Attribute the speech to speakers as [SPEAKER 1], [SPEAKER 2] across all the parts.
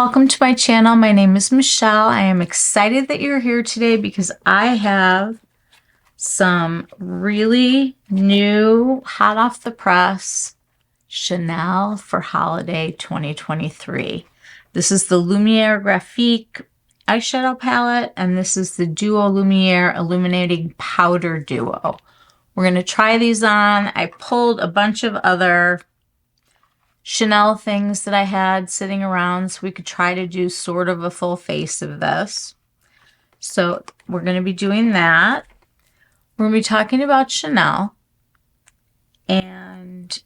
[SPEAKER 1] welcome to my channel. My name is Michelle. I am excited that you're here today because I have some really new, hot off the press Chanel for holiday 2023. This is the Lumière Graphique eyeshadow palette, and this is the Duo Lumière Illuminating Powder Duo. We're going to try these on. I pulled a bunch of other Chanel things that I had sitting around so we could try to do sort of a full face of this. So we're going to be doing that. We're going to be talking about Chanel. And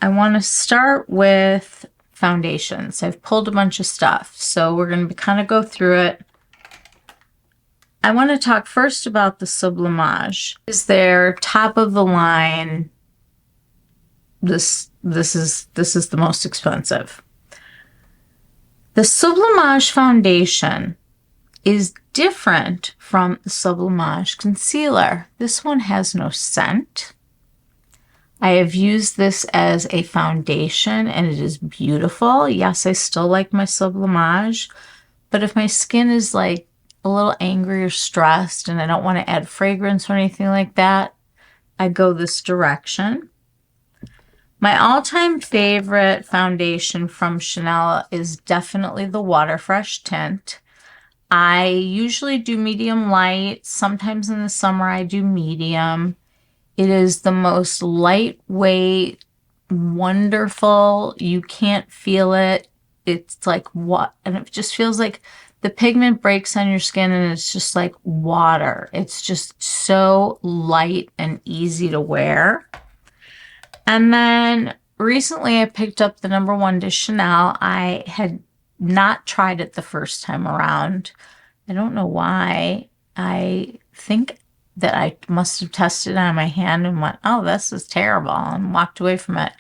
[SPEAKER 1] I want to start with foundations. I've pulled a bunch of stuff. So we're going to kind of go through it. I want to talk first about the Sublimage. Is their top of the line. This is the most expensive. The Sublimage foundation is different from the Sublimage concealer. This one has no scent. I have used this as a foundation and it is beautiful. Yes, I still like my Sublimage, but if my skin is like a little angry or stressed and I don't want to add fragrance or anything like that, I go this direction. My all-time favorite foundation from Chanel is definitely the Water Fresh tint. I usually do medium light. Sometimes in the summer I do medium. It is the most lightweight, wonderful. You can't feel it. It's like what, and it just feels like the pigment breaks on your skin and it's just like water. It's just so light and easy to wear. And then recently I picked up the #1 to Chanel. I had not tried it the first time around. I don't know why. I think that I must have tested it on my hand and went, oh, this is terrible, and walked away from it.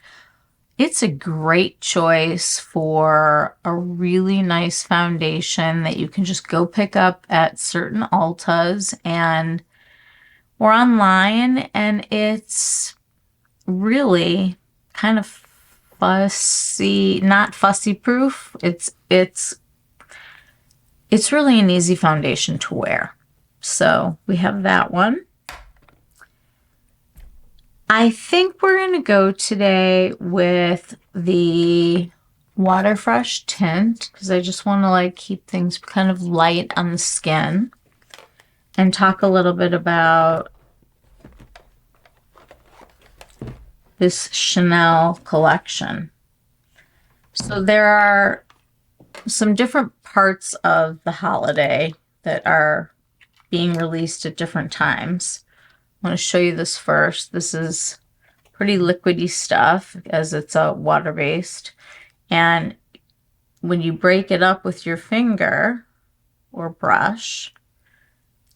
[SPEAKER 1] It's a great choice for a really nice foundation that you can just go pick up at certain Ultas and or online, and it's really kind of fussy, not fussy proof. It's really an easy foundation to wear. So we have that one. I think we're going to go today with the Water Fresh tint because I just want to like keep things kind of light on the skin and talk a little bit about this Chanel collection. So there are some different parts of the holiday that are being released at different times. I want to show you this first. This is pretty liquidy stuff as it's a water-based. And when you break it up with your finger or brush,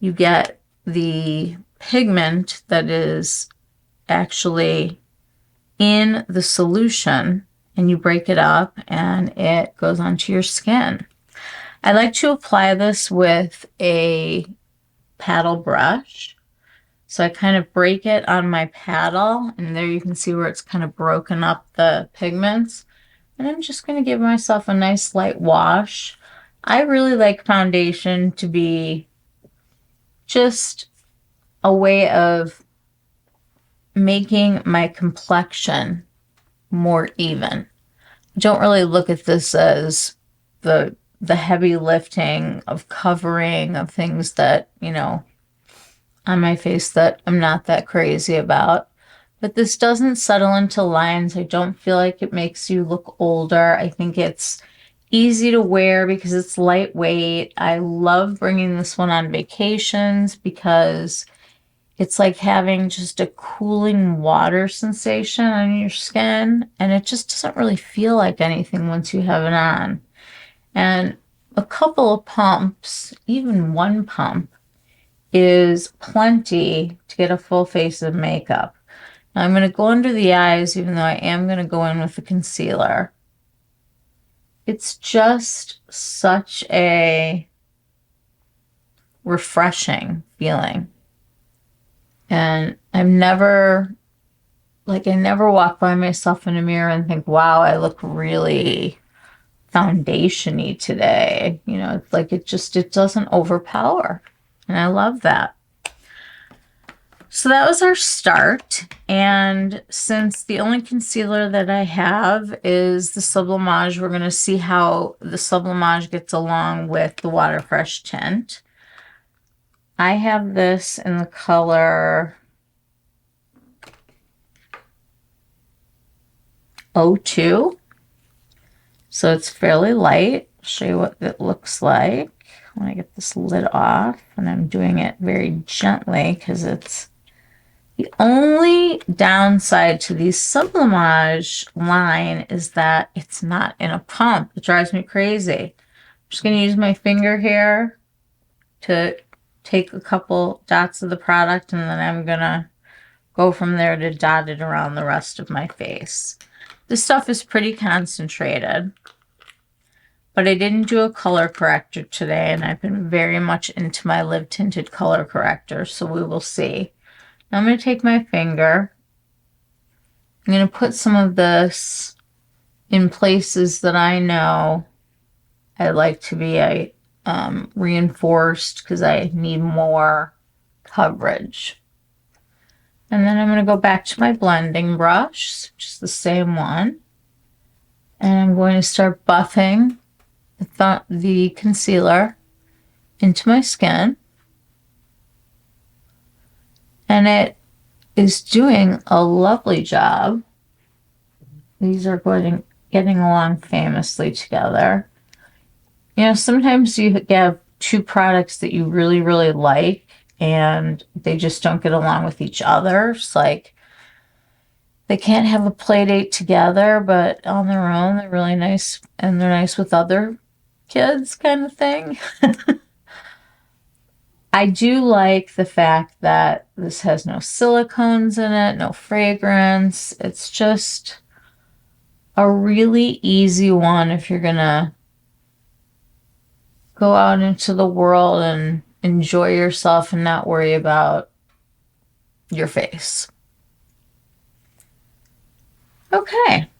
[SPEAKER 1] you get the pigment that is actually in the solution, and you break it up and it goes onto your skin. I like to apply this with a paddle brush. So I kind of break it on my paddle, and there you can see where it's kind of broken up the pigments. And I'm just going to give myself a nice light wash. I really like foundation to be just a way of making my complexion more even. I don't really look at this as the heavy lifting of covering of things that, you know, on my face that I'm not that crazy about. But this doesn't settle into lines. I don't feel like it makes you look older. I think it's easy to wear because it's lightweight. I love bringing this one on vacations because it's like having just a cooling water sensation on your skin, and it just doesn't really feel like anything once you have it on. And a couple of pumps, even one pump, is plenty to get a full face of makeup. Now I'm going to go under the eyes, even though I am going to go in with the concealer. It's just such a refreshing feeling. And I never walk by myself in a mirror and think, wow, I look really foundation-y today. You know, it's like it doesn't overpower. And I love that. So that was our start. And since the only concealer that I have is the Sublimage, we're going to see how the Sublimage gets along with the Water Fresh tint. I have this in the color 02. So it's fairly light. I'll show you what it looks like when I get this lid off. And I'm doing it very gently because it's the only downside to the Sublimage line is that it's not in a pump. It drives me crazy. I'm just going to use my finger here to take a couple dots of the product, and then I'm going to go from there to dot it around the rest of my face. This stuff is pretty concentrated, but I didn't do a color corrector today, and I've been very much into my Live Tinted color corrector, so we will see. Now I'm going to take my finger. I'm going to put some of this in places that I know I like to be reinforced because I need more coverage. And then I'm going to go back to my blending brush, just the same one. And I'm going to start buffing the concealer into my skin. And it is doing a lovely job. These are getting along famously together. You know, sometimes you have two products that you really, really like, and they just don't get along with each other. It's like they can't have a play date together, but on their own, they're really nice, and they're nice with other kids kind of thing. I do like the fact that this has no silicones in it, no fragrance. It's just a really easy one if you're gonna go out into the world and enjoy yourself and not worry about your face. Okay.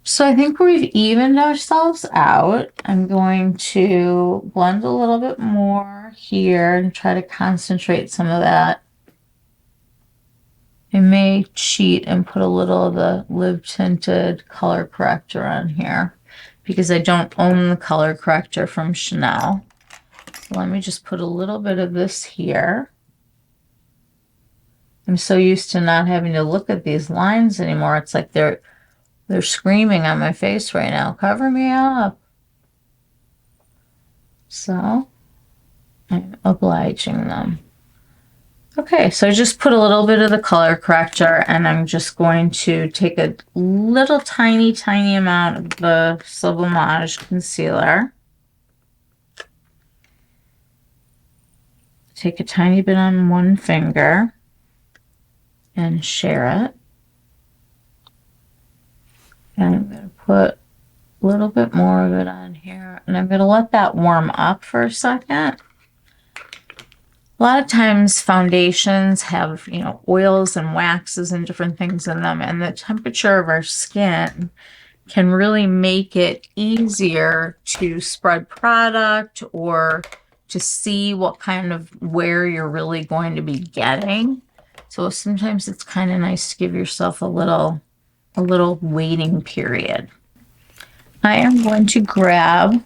[SPEAKER 1] So I think we've evened ourselves out. I'm going to blend a little bit more here and try to concentrate some of that. I may cheat and put a little of the Live Tinted color corrector on here because I don't own the color corrector from Chanel. So let me just put a little bit of this here. I'm so used to not having to look at these lines anymore. It's like they're screaming on my face right now. Cover me up. So I'm obliging them. Okay, so I just put a little bit of the color corrector, and I'm just going to take a little tiny amount of the Sublimage concealer. Take a tiny bit on one finger and share it. And I'm going to put a little bit more of it on here, and I'm going to let that warm up for a second. A lot of times foundations have, you know, oils and waxes and different things in them, and the temperature of our skin can really make it easier to spread product or to see what kind of wear you're really going to be getting. So sometimes it's kind of nice to give yourself a little waiting period. I am going to grab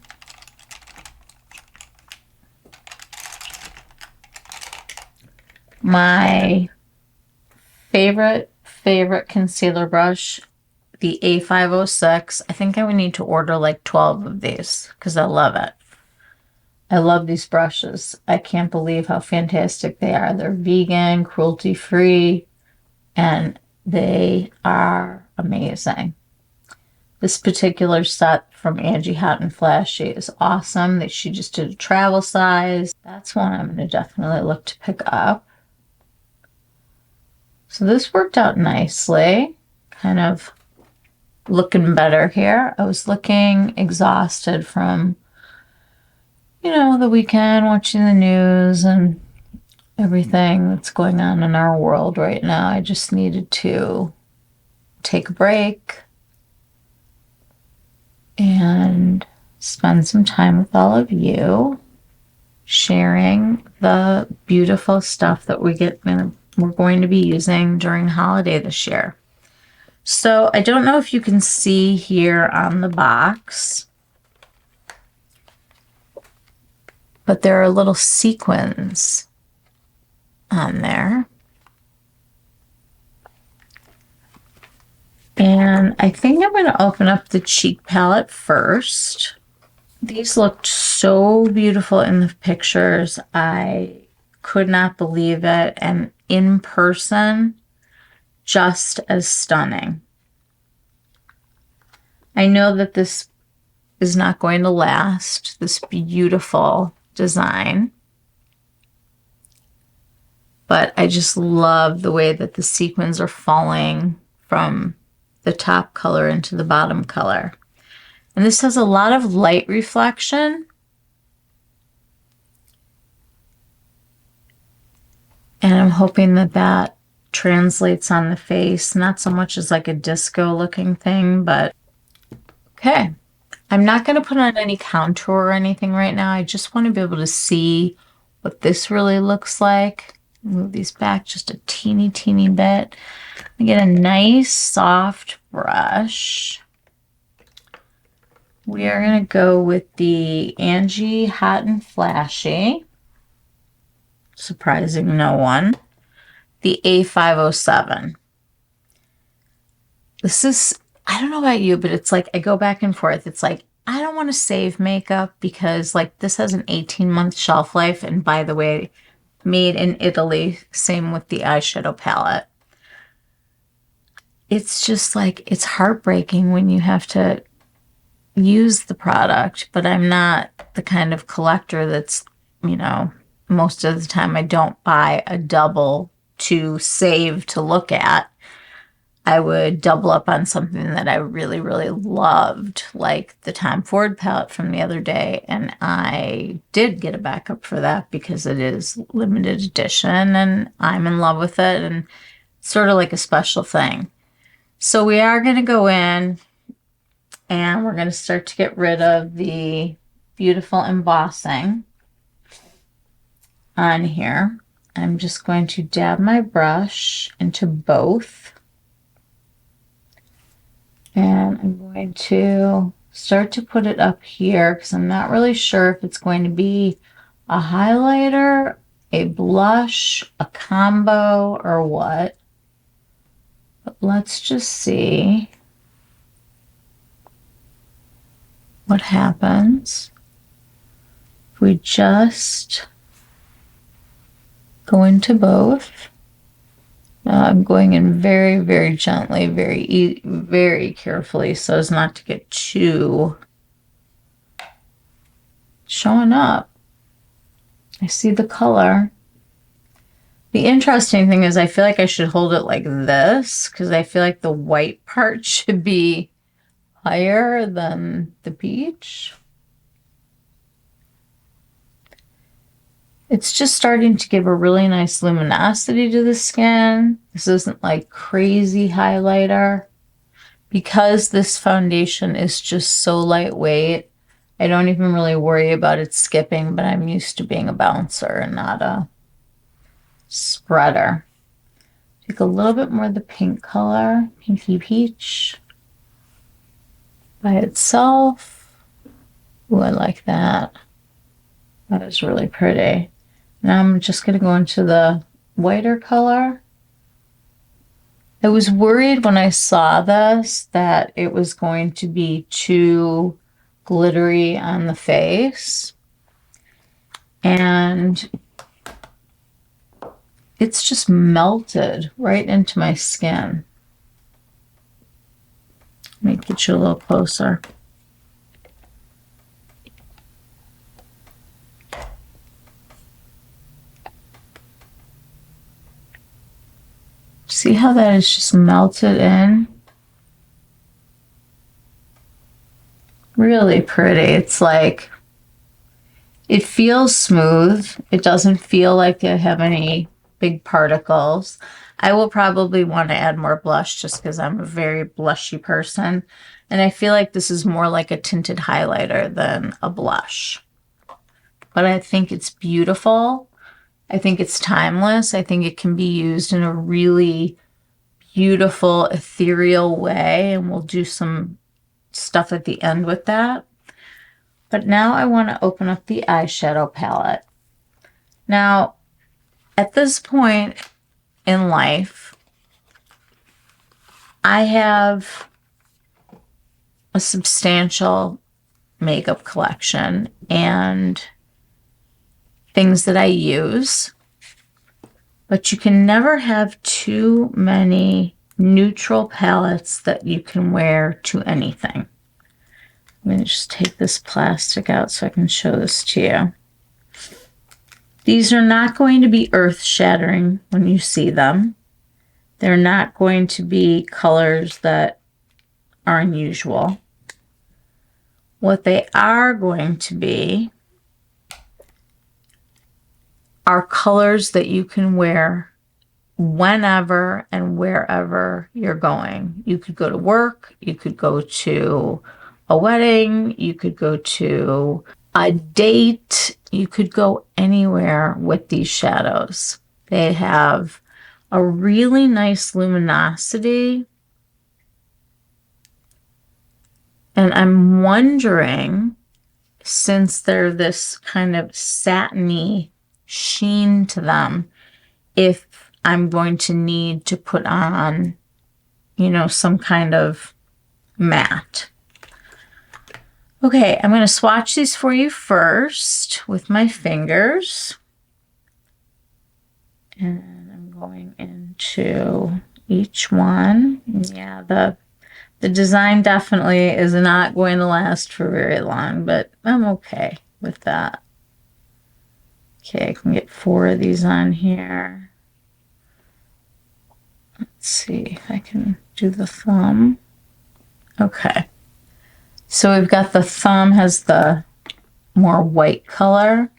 [SPEAKER 1] my favorite concealer brush, the A506. I think I would need to order like 12 of these because I love it. I love these brushes. I can't believe how fantastic they are. They're vegan, cruelty-free, and they are amazing. This particular set from Angie Hot and Flashy is awesome. That she just did a travel size. That's one I'm going to definitely look to pick up. So this worked out nicely. Kind of looking better here. I was looking exhausted from, you know, the weekend, watching the news and everything that's going on in our world right now. I just needed to take a break. and spend some time with all of you, sharing the beautiful stuff that we're going to be using during holiday this year. So I don't know if you can see here on the box, but there are little sequins on there. And I think I'm going to open up the cheek palette first. These looked so beautiful in the pictures. I could not believe it. And in person, just as stunning. I know that this is not going to last, this beautiful design. But I just love the way that the sequins are falling from the top color into the bottom color. And this has a lot of light reflection. And I'm hoping that that translates on the face, not so much as like a disco looking thing, but okay. I'm not going to put on any contour or anything right now. I just want to be able to see what this really looks like. Move these back just a teeny bit. I get a nice soft brush. We are going to go with the Angie Hot and Flashy. Surprising no one. The A507. This is, I don't know about you, but it's like I go back and forth. It's like I don't want to save makeup because like this has an 18-month shelf life. And by the way, made in Italy. Same with the eyeshadow palette. It's just like, it's heartbreaking when you have to use the product, but I'm not the kind of collector that's, you know, most of the time I don't buy a double to save to look at. I would double up on something that I really loved, like the Tom Ford palette from the other day, and I did get a backup for that because it is limited edition and I'm in love with it and it's sort of like a special thing. So we are going to go in and we're going to start to get rid of the beautiful embossing on here. I'm just going to dab my brush into both. And I'm going to start to put it up here because I'm not really sure if it's going to be a highlighter, a blush, a combo, or what. But let's just see what happens if we just go into both. I'm going in very gently, very carefully so as not to get too showing up. I see the color. The interesting thing is I feel like I should hold it like this because I feel like the white part should be higher than the peach. It's just starting to give a really nice luminosity to the skin. This isn't like crazy highlighter. Because this foundation is just so lightweight, I don't even really worry about it skipping, but I'm used to being a bouncer and not a spreader. Take a little bit more of the pink color, pinky peach, by itself. Ooh, I like that. That is really pretty. Now I'm just going to go into the whiter color. I was worried when I saw this that it was going to be too glittery on the face. And it's just melted right into my skin. Let me get you a little closer. See how that is just melted in? Really pretty. It's like, it feels smooth. It doesn't feel like I have any big particles. I will probably want to add more blush just because I'm a very blushy person. And I feel like this is more like a tinted highlighter than a blush. But I think it's beautiful. I think it's timeless. I think it can be used in a really beautiful, ethereal way. And we'll do some stuff at the end with that. But now I want to open up the eyeshadow palette. Now, at this point in life, I have a substantial makeup collection and things that I use, but you can never have too many neutral palettes that you can wear to anything. I'm going to just take this plastic out so I can show this to you. These are not going to be earth-shattering when you see them. They're not going to be colors that are unusual. What they are going to be are colors that you can wear whenever and wherever you're going. You could go to work, you could go to a wedding, you could go to a date, you could go anywhere with these shadows. They have a really nice luminosity. And I'm wondering, since they're this kind of satiny sheen to them, if I'm going to need to put on, you know, some kind of matte. Okay, I'm going to swatch these for you first with my fingers. And I'm going into each one. Yeah, the design definitely is not going to last for very long, but I'm okay with that. Okay, I can get 4 of these on here. Let's see if I can do the thumb. Okay. So we've got the thumb has the more white color,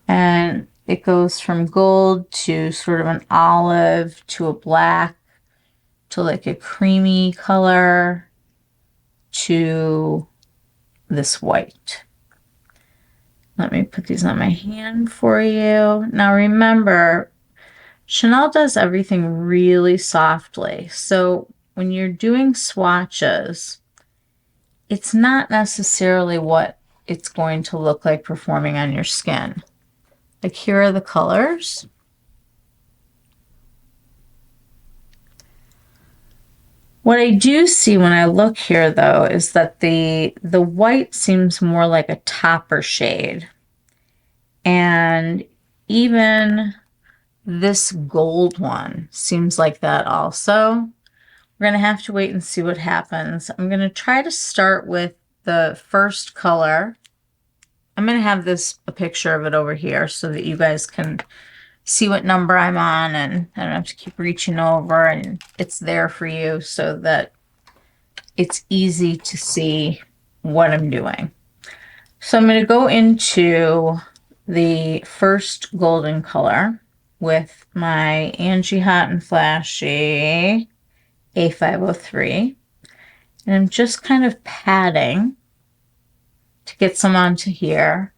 [SPEAKER 1] and it goes from gold to sort of an olive to a black to like a creamy color to this white. Let me put these on my hand for you. Now remember, Chanel does everything really softly. So when you're doing swatches, it's not necessarily what it's going to look like performing on your skin. Like here are the colors. What I do see when I look here, though, is that the white seems more like a topper shade. And even this gold one seems like that also. We're going to have to wait and see what happens. I'm going to try to start with the first color. I'm going to have a picture of it over here so that you guys can see what number I'm on, and I don't have to keep reaching over, and it's there for you so that it's easy to see what I'm doing. So I'm going to go into the first golden color with my Angie Hot and Flashy A503, and I'm just kind of patting to get some onto here.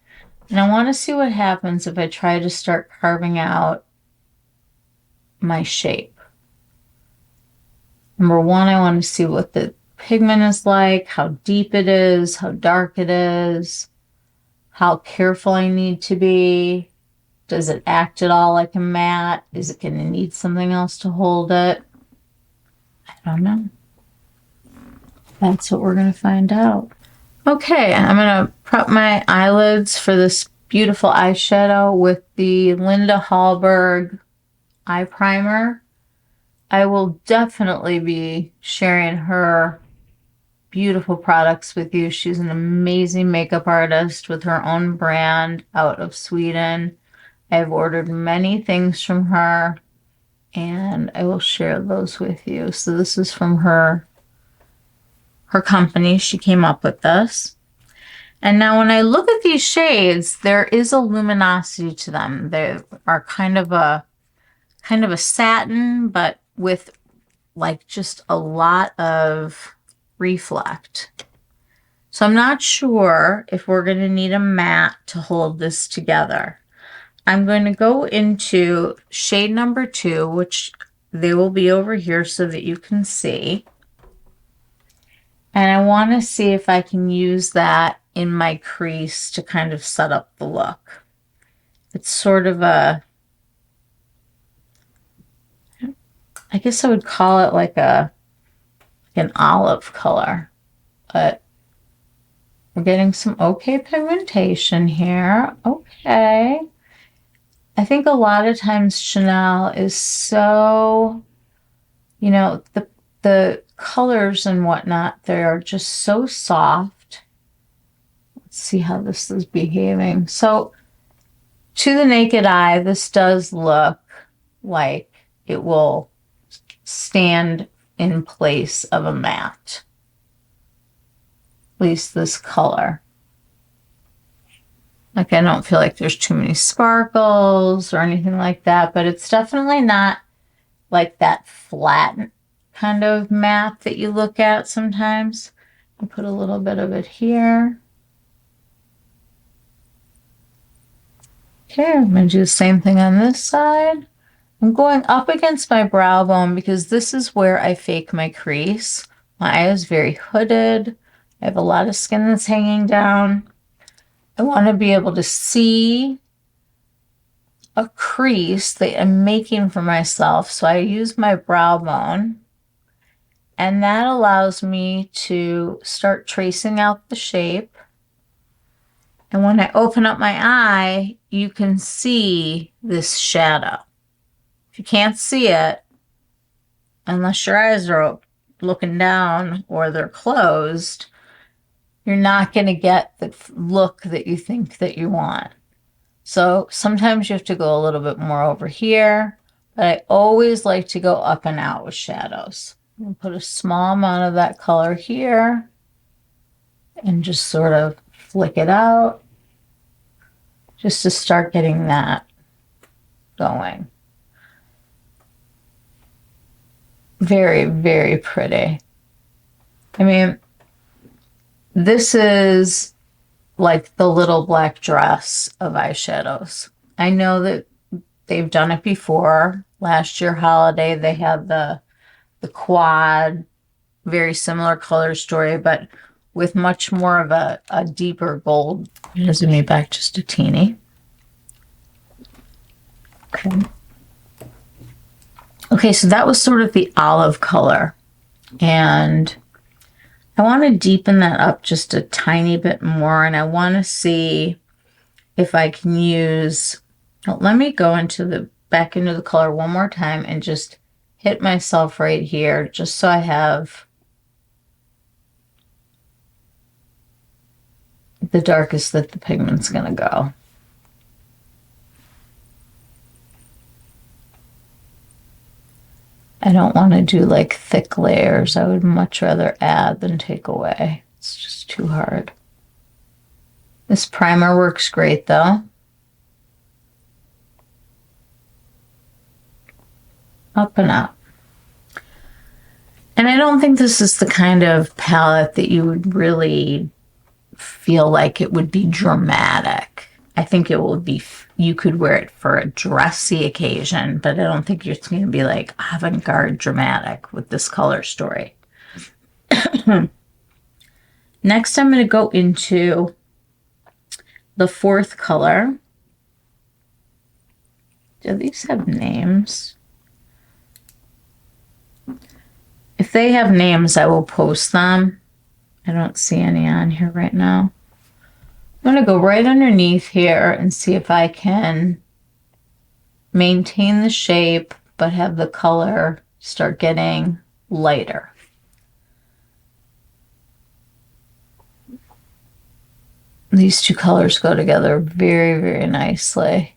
[SPEAKER 1] And I want to see what happens if I try to start carving out my shape. Number one, I want to see what the pigment is like, how deep it is, how dark it is, how careful I need to be. Does it act at all like a matte? Is it going to need something else to hold it? I don't know. That's what we're going to find out. Okay, I'm going to prep my eyelids for this beautiful eyeshadow with the Linda Hallberg eye primer. I will definitely be sharing her beautiful products with you. She's an amazing makeup artist with her own brand out of Sweden. I've ordered many things from her, and I will share those with you. So this is from her company. She came up with this. And now when I look at these shades, there is a luminosity to them. They are kind of a satin, but with like just a lot of reflect. So I'm not sure if we're going to need a mat to hold this together. I'm going to go into shade number 2, which they will be over here so that you can see. And I want to see if I can use that in my crease to kind of set up the look. It's sort of a, I guess I would call it like an olive color, but we're getting some okay pigmentation here. Okay. I think a lot of times Chanel is so, you know, the colors and whatnot, they are just so soft. Let's see how this is behaving. So to the naked eye, this does look like it will stand in place of a matte. At least this color. Like, I don't feel like there's too many sparkles or anything like that, but it's definitely not like that flat kind of matte that you look at sometimes. I'll put a little bit of it here. Okay, I'm going to do the same thing on this side. I'm going up against my brow bone because this is where I fake my crease. My eye is very hooded. I have a lot of skin that's hanging down. I want to be able to see a crease that I'm making for myself. So I use my brow bone, and that allows me to start tracing out the shape. And when I open up my eye, you can see this shadow. If you can't see it, unless your eyes are looking down or they're closed, you're not going to get the look that you think that you want. So sometimes you have to go a little bit more over here, but I always like to go up and out with shadows. I'm going to put a small amount of that color here and just sort of flick it out just to start getting that going. Very, very pretty. I mean, this is like the little black dress of eyeshadows. I know that they've done it before. Last year holiday, they had the quad, very similar color story, but with much more of a deeper gold. I'm going to zoom me back just a teeny. Okay. Okay, so that was sort of the olive color. And I want to deepen that up just a tiny bit more, and I want to see if I can use, well, let me go into back into the color one more time and just hit myself right here, just so I have the darkest that the pigment's going to go. I don't want to do like thick layers. I would much rather add than take away. It's just too hard. This primer works great though. Up and up. And I don't think this is the kind of palette that you would really feel like it would be dramatic. I think it would be, you could wear it for a dressy occasion, but I don't think it's going to be like avant-garde dramatic with this color story. Next, I'm going to go into the fourth color. Do these have names? If they have names, I will post them. I don't see any on here right now. I'm going to go right underneath here and see if I can maintain the shape, but have the color start getting lighter. These two colors go together very, very nicely.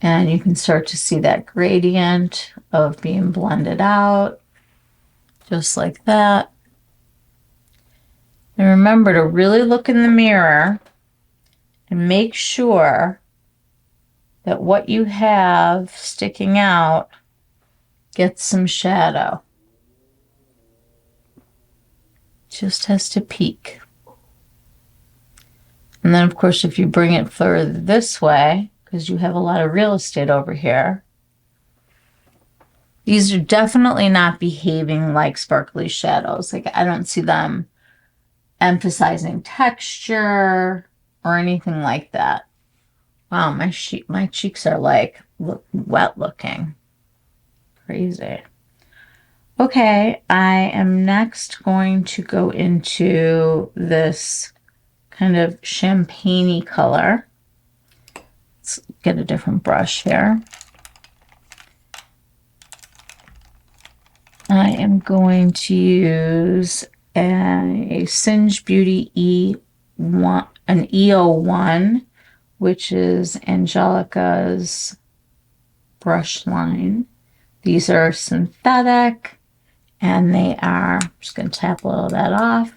[SPEAKER 1] And you can start to see that gradient of being blended out, just like that. And remember to really look in the mirror and make sure that what you have sticking out gets some shadow. Just has to peak. And then, of course, if you bring it further this way, because you have a lot of real estate over here, these are definitely not behaving like sparkly shadows. Like, I don't see them emphasizing texture or anything like that. Wow, my cheeks are like wet looking. Crazy. Okay, I am next going to go into this kind of champagne-y color. Let's get a different brush here. I am going to use a Singe Beauty E1, an EO1, which is Angelica's brush line. These are synthetic, and they are, I'm just going to tap a little of that off.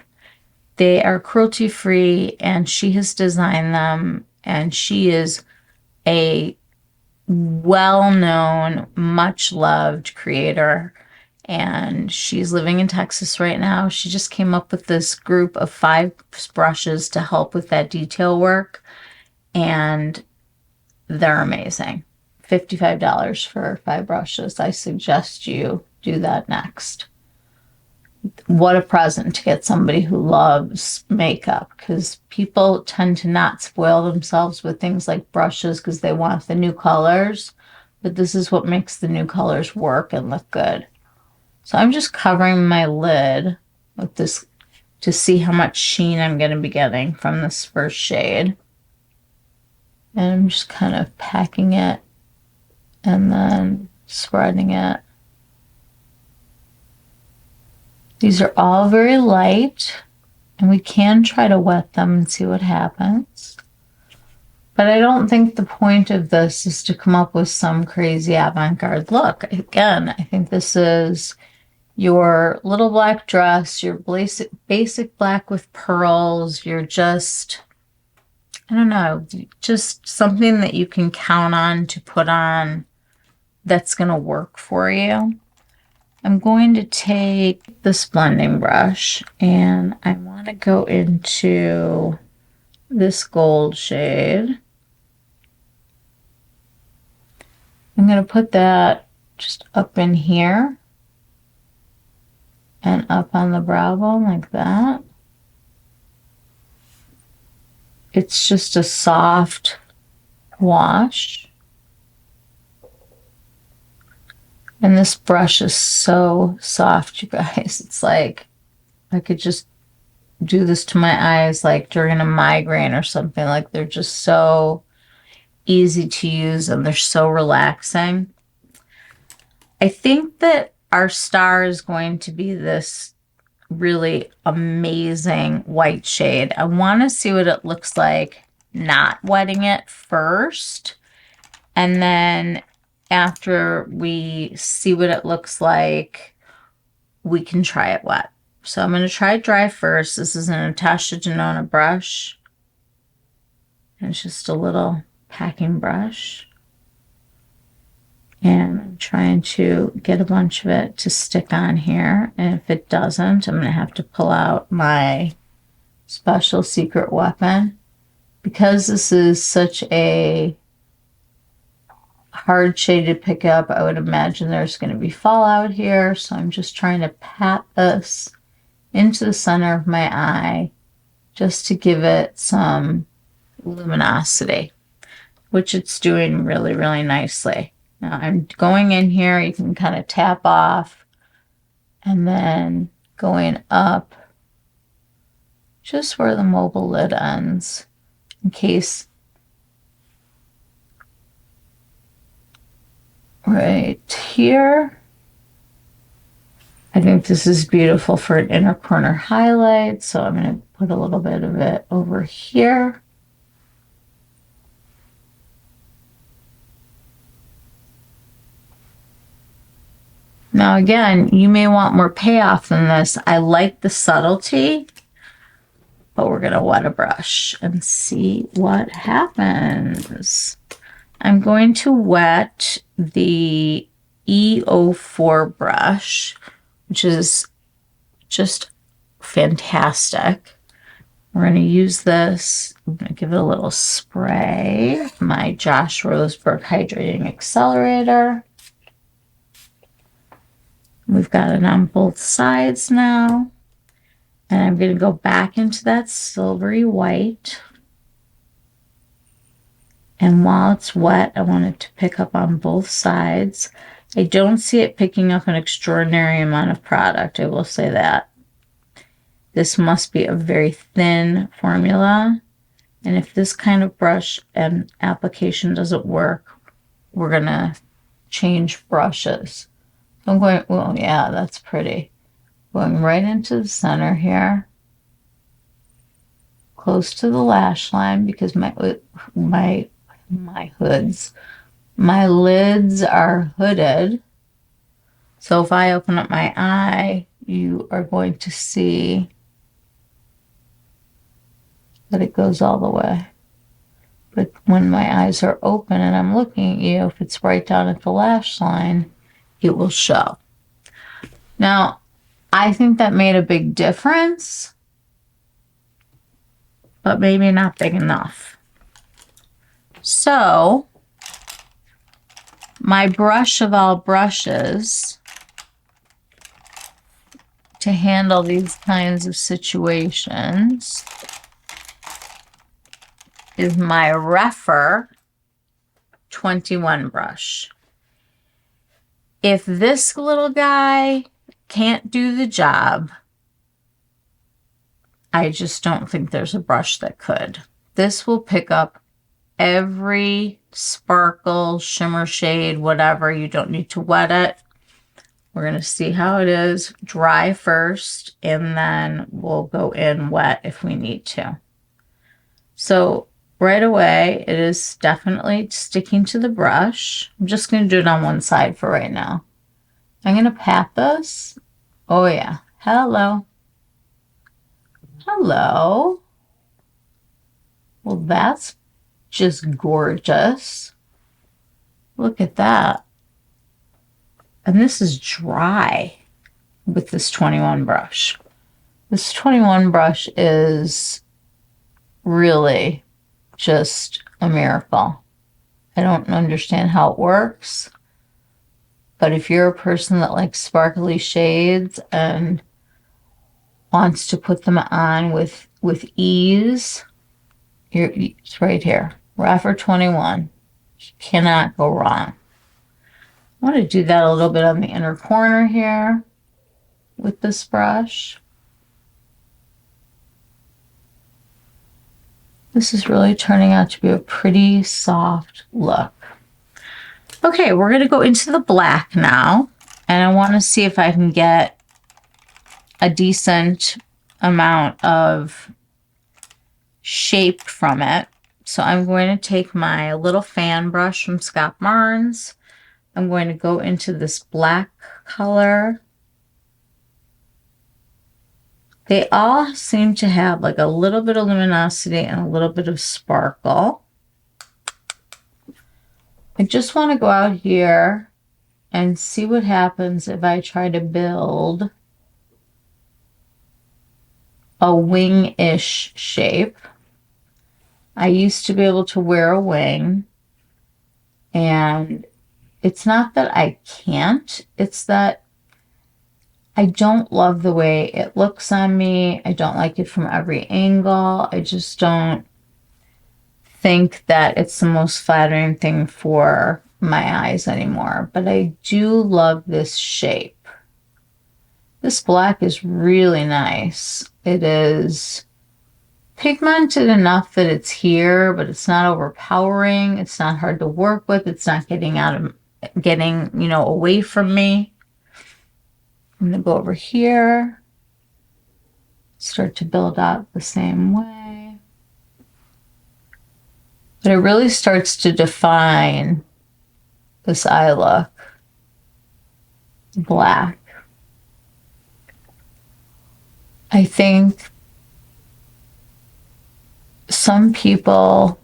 [SPEAKER 1] They are cruelty-free, and she has designed them, and she is a well-known, much-loved creator, and she's living in Texas right now. She just came up with this group of 5 brushes to help with that detail work, and they're amazing. $55 for 5 brushes. I suggest you do that next. What a present to get somebody who loves makeup, because people tend to not spoil themselves with things like brushes because they want the new colors, but this is what makes the new colors work and look good. So I'm just covering my lid with this to see how much sheen I'm going to be getting from this first shade. And I'm just kind of packing it and then spreading it. These are all very light, and we can try to wet them and see what happens. But I don't think the point of this is to come up with some crazy avant-garde look. Again, I think this is your little black dress, your basic black with pearls. You're just, I don't know, just something that you can count on to put on that's going to work for you. I'm going to take this blending brush, and I want to go into this gold shade. I'm going to put that just up in here and up on the brow bone like that. It's just a soft wash. And this brush is so soft, you guys. It's like I could just do this to my eyes like during a migraine or something. Like, they're just so easy to use and they're so relaxing. I think that our star is going to be this really amazing white shade. I want to see what it looks like not wetting it first, and then after we see what it looks like, we can try it wet. So I'm going to try it dry first. This is an Natasha Denona brush, and it's just a little packing brush, and I'm trying to get a bunch of it to stick on here, and if it doesn't, I'm going to have to pull out my special secret weapon. Because this is such a hard shade to pick up, I would imagine there's going to be fallout here, so I'm just trying to pat this into the center of my eye just to give it some luminosity, which it's doing really, really nicely. Now I'm going in here, you can kind of tap off, and then going up just where the mobile lid ends, in case right here. I think this is beautiful for an inner corner highlight, so I'm going to put a little bit of it over here. Now again, you may want more payoff than this. I like the subtlety, but we're going to wet a brush and see what happens. I'm going to wet the E04 brush, which is just fantastic. We're going to use this. I'm going to give it a little spray. My Josh Roseberg Hydrating Accelerator. We've got it on both sides now. And I'm going to go back into that silvery white. And while it's wet, I want it to pick up on both sides. I don't see it picking up an extraordinary amount of product, I will say that. This must be a very thin formula. And if this kind of brush and application doesn't work, we're going to change brushes. I'm going, well, yeah, that's pretty. Going right into the center here. Close to the lash line because my lids are hooded. So if I open up my eye, you are going to see that it goes all the way. But when my eyes are open and I'm looking at you, if it's right down at the lash line, it will show. Now, I think that made a big difference, but maybe not big enough. So, my brush of all brushes to handle these kinds of situations is my Refer 21 brush. If this little guy can't do the job, I just don't think there's a brush that could. This will pick up every sparkle, shimmer, shade, whatever. You don't need to wet it. We're going to see how it is dry first, and then we'll go in wet if we need to. So right away, it is definitely sticking to the brush. I'm just going to do it on one side for right now. I'm going to pat this. Oh yeah. Hello. Hello. Well, that's just gorgeous. Look at that. And this is dry with this 21 brush. This 21 brush is really just a miracle. I don't understand how it works, but if you're a person that likes sparkly shades and wants to put them on with ease, it's right here. Refer 21. You cannot go wrong. I want to do that a little bit on the inner corner here with this brush. This is really turning out to be a pretty soft look. Okay, we're going to go into the black now, and I want to see if I can get a decent amount of shape from it. So I'm going to take my little fan brush from Scott Barnes. I'm going to go into this black color. They all seem to have like a little bit of luminosity and a little bit of sparkle. I just want to go out here and see what happens if I try to build a wing-ish shape. I used to be able to wear a wing, and it's not that I can't, it's that I don't love the way it looks on me. I don't like it from every angle. I just don't think that it's the most flattering thing for my eyes anymore. But I do love this shape. This black is really nice. It is pigmented enough that it's here, but it's not overpowering. It's not hard to work with. It's not getting away from me. I'm going to go over here, start to build out the same way. But it really starts to define this eye look. Black. I think some people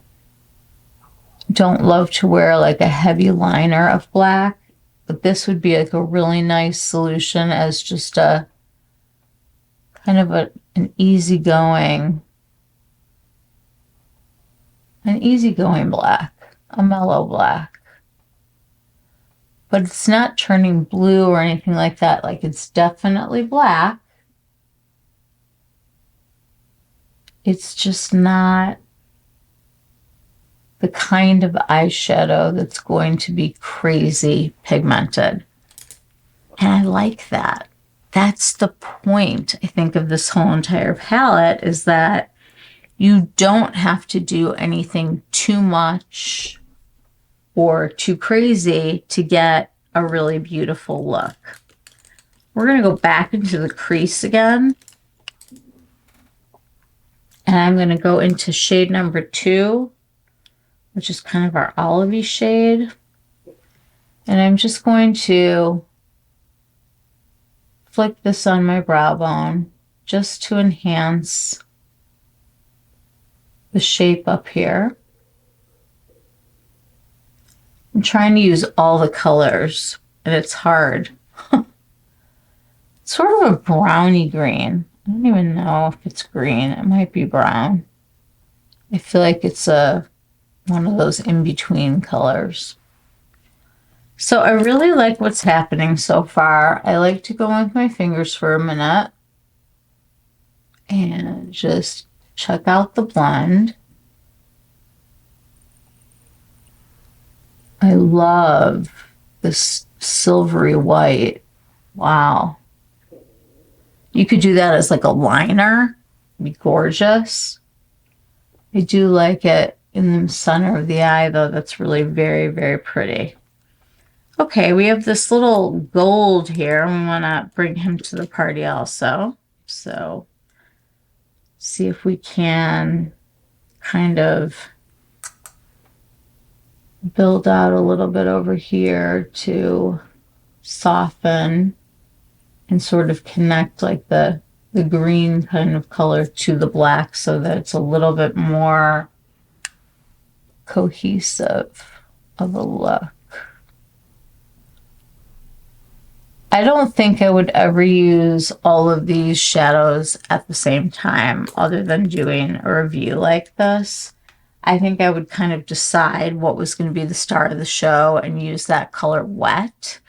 [SPEAKER 1] don't love to wear like a heavy liner of black. But this would be like a really nice solution as just a kind of an easygoing black, a mellow black. But it's not turning blue or anything like that. Like, it's definitely black. It's just not the kind of eyeshadow that's going to be crazy pigmented. And I like that. That's the point, I think, of this whole entire palette, is that you don't have to do anything too much or too crazy to get a really beautiful look. We're going to go back into the crease again. And I'm going to go into shade number 2, which is kind of our olivey shade. And I'm just going to flick this on my brow bone just to enhance the shape up here. I'm trying to use all the colors, and it's hard. It's sort of a browny green. I don't even know if it's green. It might be brown. I feel like it's one of those in-between colors. So I really like what's happening so far. I like to go with my fingers for a minute and just check out the blend. I love this silvery white. Wow. You could do that as like a liner. It'd be gorgeous. I do like it in the center of the eye, though. That's really very, very pretty. Okay, we have this little gold here. We want to bring him to the party also. So see if we can kind of build out a little bit over here to soften and sort of connect like the green kind of color to the black so that it's a little bit more cohesive of a look. I don't think I would ever use all of these shadows at the same time other than doing a review like this. I think I would kind of decide what was going to be the star of the show and use that color wet,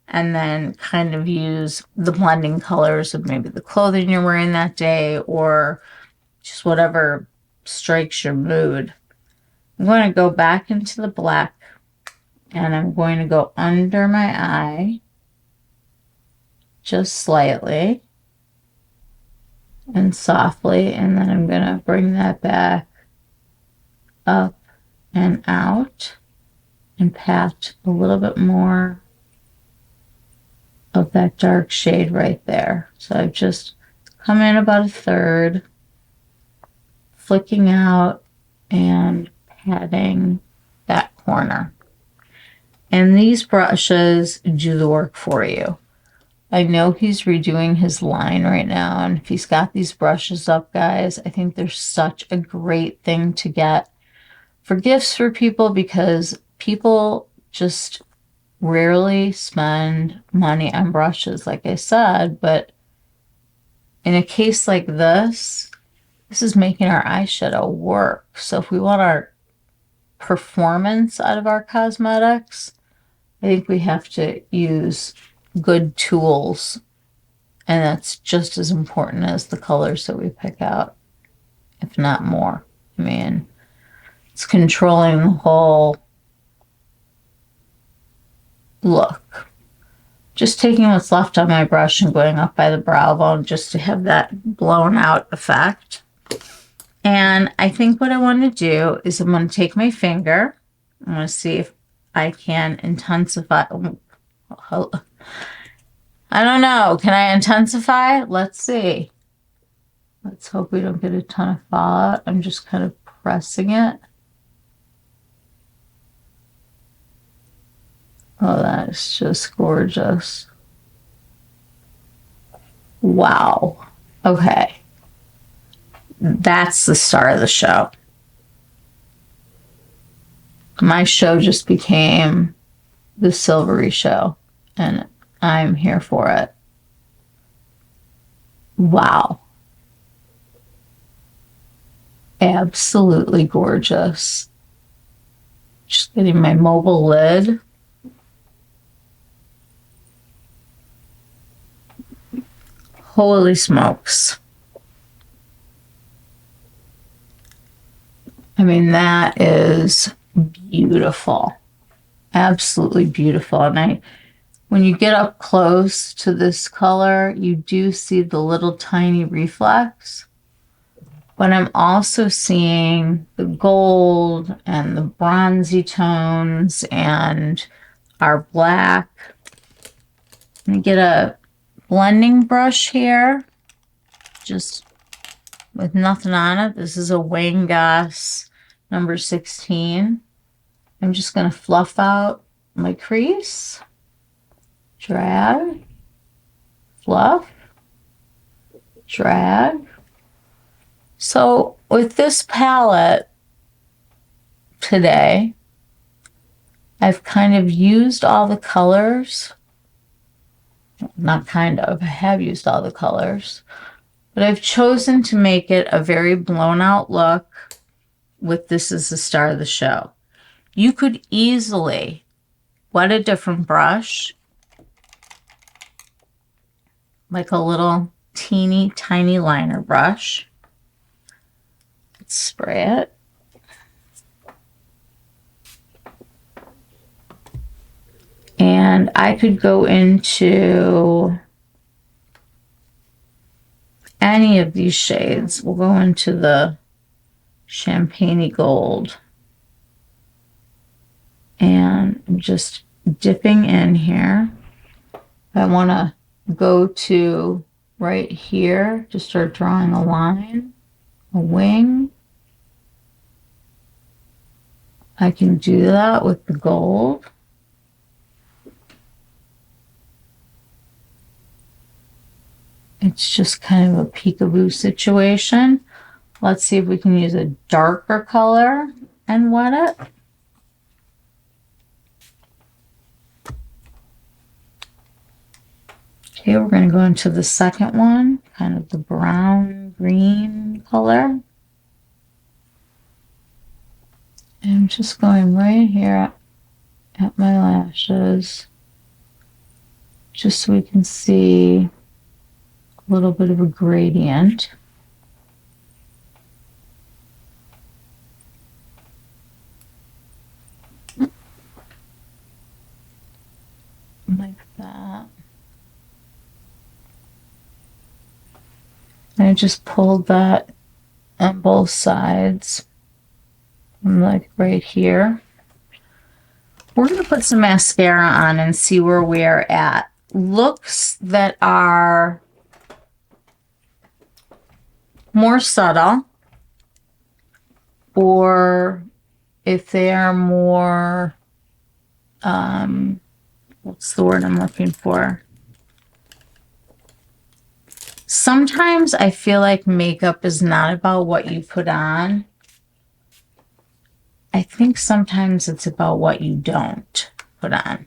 [SPEAKER 1] and then kind of use the blending colors of maybe the clothing you're wearing that day or just whatever strikes your mood. I'm going to go back into the black, and I'm going to go under my eye just slightly and softly, and then I'm going to bring that back up and out and pat a little bit more of that dark shade right there. So I've just come in about 1/3, flicking out and patting that corner. And these brushes do the work for you. I know he's redoing his line right now, and if he's got these brushes up, guys, I think they're such a great thing to get for gifts for people, because people just rarely spend money on brushes, like I said. But in a case like this is making our eyeshadow work. So if we want our performance out of our cosmetics, I think we have to use good tools, and that's just as important as the colors that we pick out, if not more. I mean, it's controlling the whole look. Just taking what's left on my brush and going up by the brow bone just to have that blown out effect. And I think what I want to do is I'm going to take my finger. I'm going to see if I can intensify. I don't know. Can I intensify? Let's see. Let's hope we don't get a ton of fallout. I'm just kind of pressing it. Oh, that is just gorgeous. Wow. Okay. That's the star of the show. My show just became the silvery show, and I'm here for it. Wow. Absolutely gorgeous. Just getting my mobile lid. Holy smokes. I mean, that is beautiful. Absolutely beautiful. And when you get up close to this color, you do see the little tiny reflex. But I'm also seeing the gold and the bronzy tones and our black. Let me get a blending brush here, just with nothing on it. This is a Wayne Goss number 16. I'm just going to fluff out my crease, drag, fluff, drag. So with this palette today, I've kind of used all the colors. Not kind of, I have used all the colors, but I've chosen to make it a very blown out look with this as the star of the show. You could easily wet a different brush, like a little teeny tiny liner brush. Let's spray it. And I could go into any of these shades. We'll go into the champagne-y gold. And I'm just dipping in here. I want to go to right here to start drawing a line, a wing. I can do that with the gold. It's just kind of a peekaboo situation. Let's see if we can use a darker color and wet it. Okay, we're going to go into the second one, kind of the brown green color. And I'm just going right here at my lashes, just so we can see a little bit of a gradient. Like that. And I just pulled that on both sides, like right here. We're going to put some mascara on and see where we're at. Looks that are more subtle, or if they are more, what's the word I'm looking for? Sometimes I feel like makeup is not about what you put on. I think sometimes it's about what you don't put on.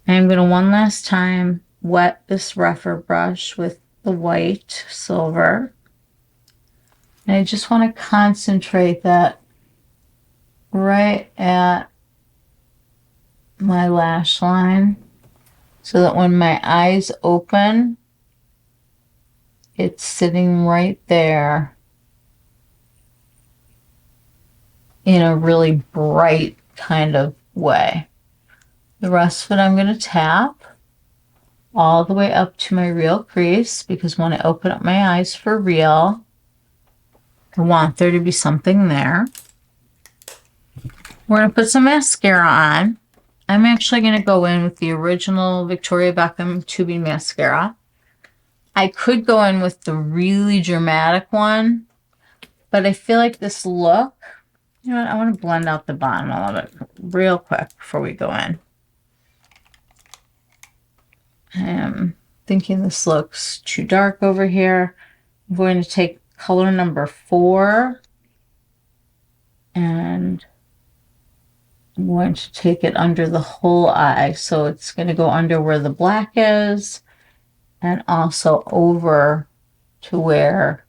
[SPEAKER 1] I'm going to one last time wet this rougher brush with the white silver. And I just want to concentrate that right at my lash line so that when my eyes open, it's sitting right there in a really bright kind of way. The rest of it I'm going to tap all the way up to my real crease, because when I open up my eyes for real, I want there to be something there. We're going to put some mascara on. I'm actually going to go in with the original Victoria Beckham tubing mascara. I could go in with the really dramatic one, but I feel like this look, you know what, I want to blend out the bottom of it real quick before we go in. I am thinking this looks too dark over here. I'm going to take color number 4 and I'm going to take it under the whole eye. So it's going to go under where the black is and also over to where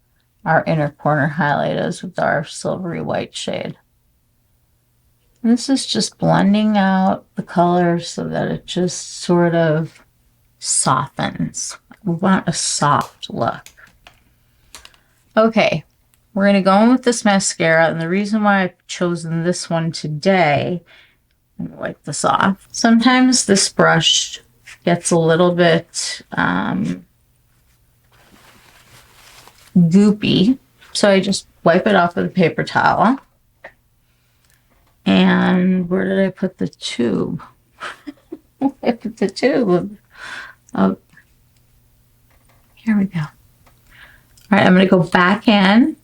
[SPEAKER 1] our inner corner highlight is with our silvery white shade. And this is just blending out the color so that it just sort of softens. We want a soft look. Okay, we're going to go in with this mascara, and the reason why I've chosen this one today, I'm going to wipe this off. Sometimes this brush gets a little bit goopy, so I just wipe it off with a paper towel. And where did I put the tube? I put the tube of here we go. All right, I'm going to go back in,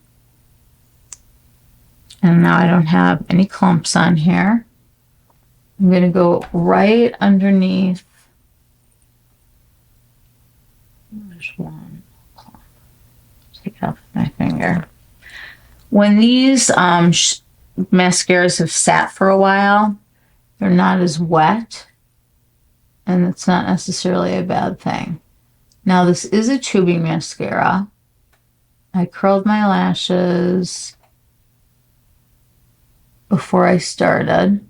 [SPEAKER 1] and now I don't have any clumps on here. I'm going to go right underneath. There's one clump. Take it off with my finger. When these mascaras have sat for a while, they're not as wet, and it's not necessarily a bad thing. Now, this is a tubing mascara. I curled my lashes before I started.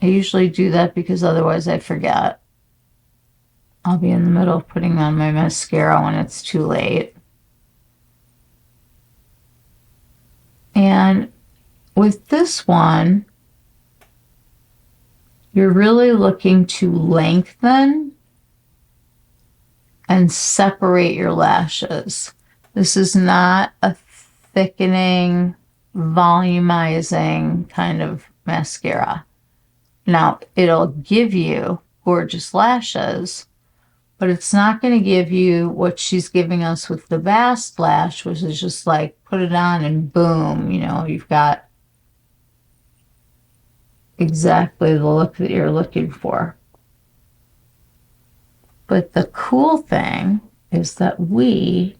[SPEAKER 1] I usually do that because otherwise I forget. I'll be in the middle of putting on my mascara when it's too late. And with this one, you're really looking to lengthen and separate your lashes. This is not a thickening, volumizing kind of mascara. Now, it'll give you gorgeous lashes, but it's not going to give you what she's giving us with the Bast Lash, which is just like put it on and boom, you know, you've got exactly the look that you're looking for. But the cool thing is that we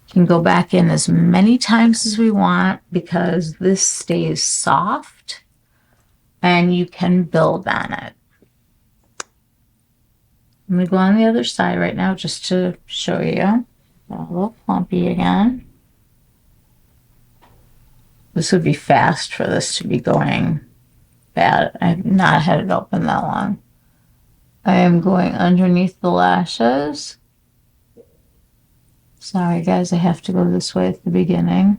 [SPEAKER 1] can go back in as many times as we want because this stays soft and you can build on it. I'm going to go on the other side right now just to show you. A little clumpy again. This would be fast for this to be going bad. I have not had it open that long. I am going underneath the lashes. Sorry guys, I have to go this way at the beginning.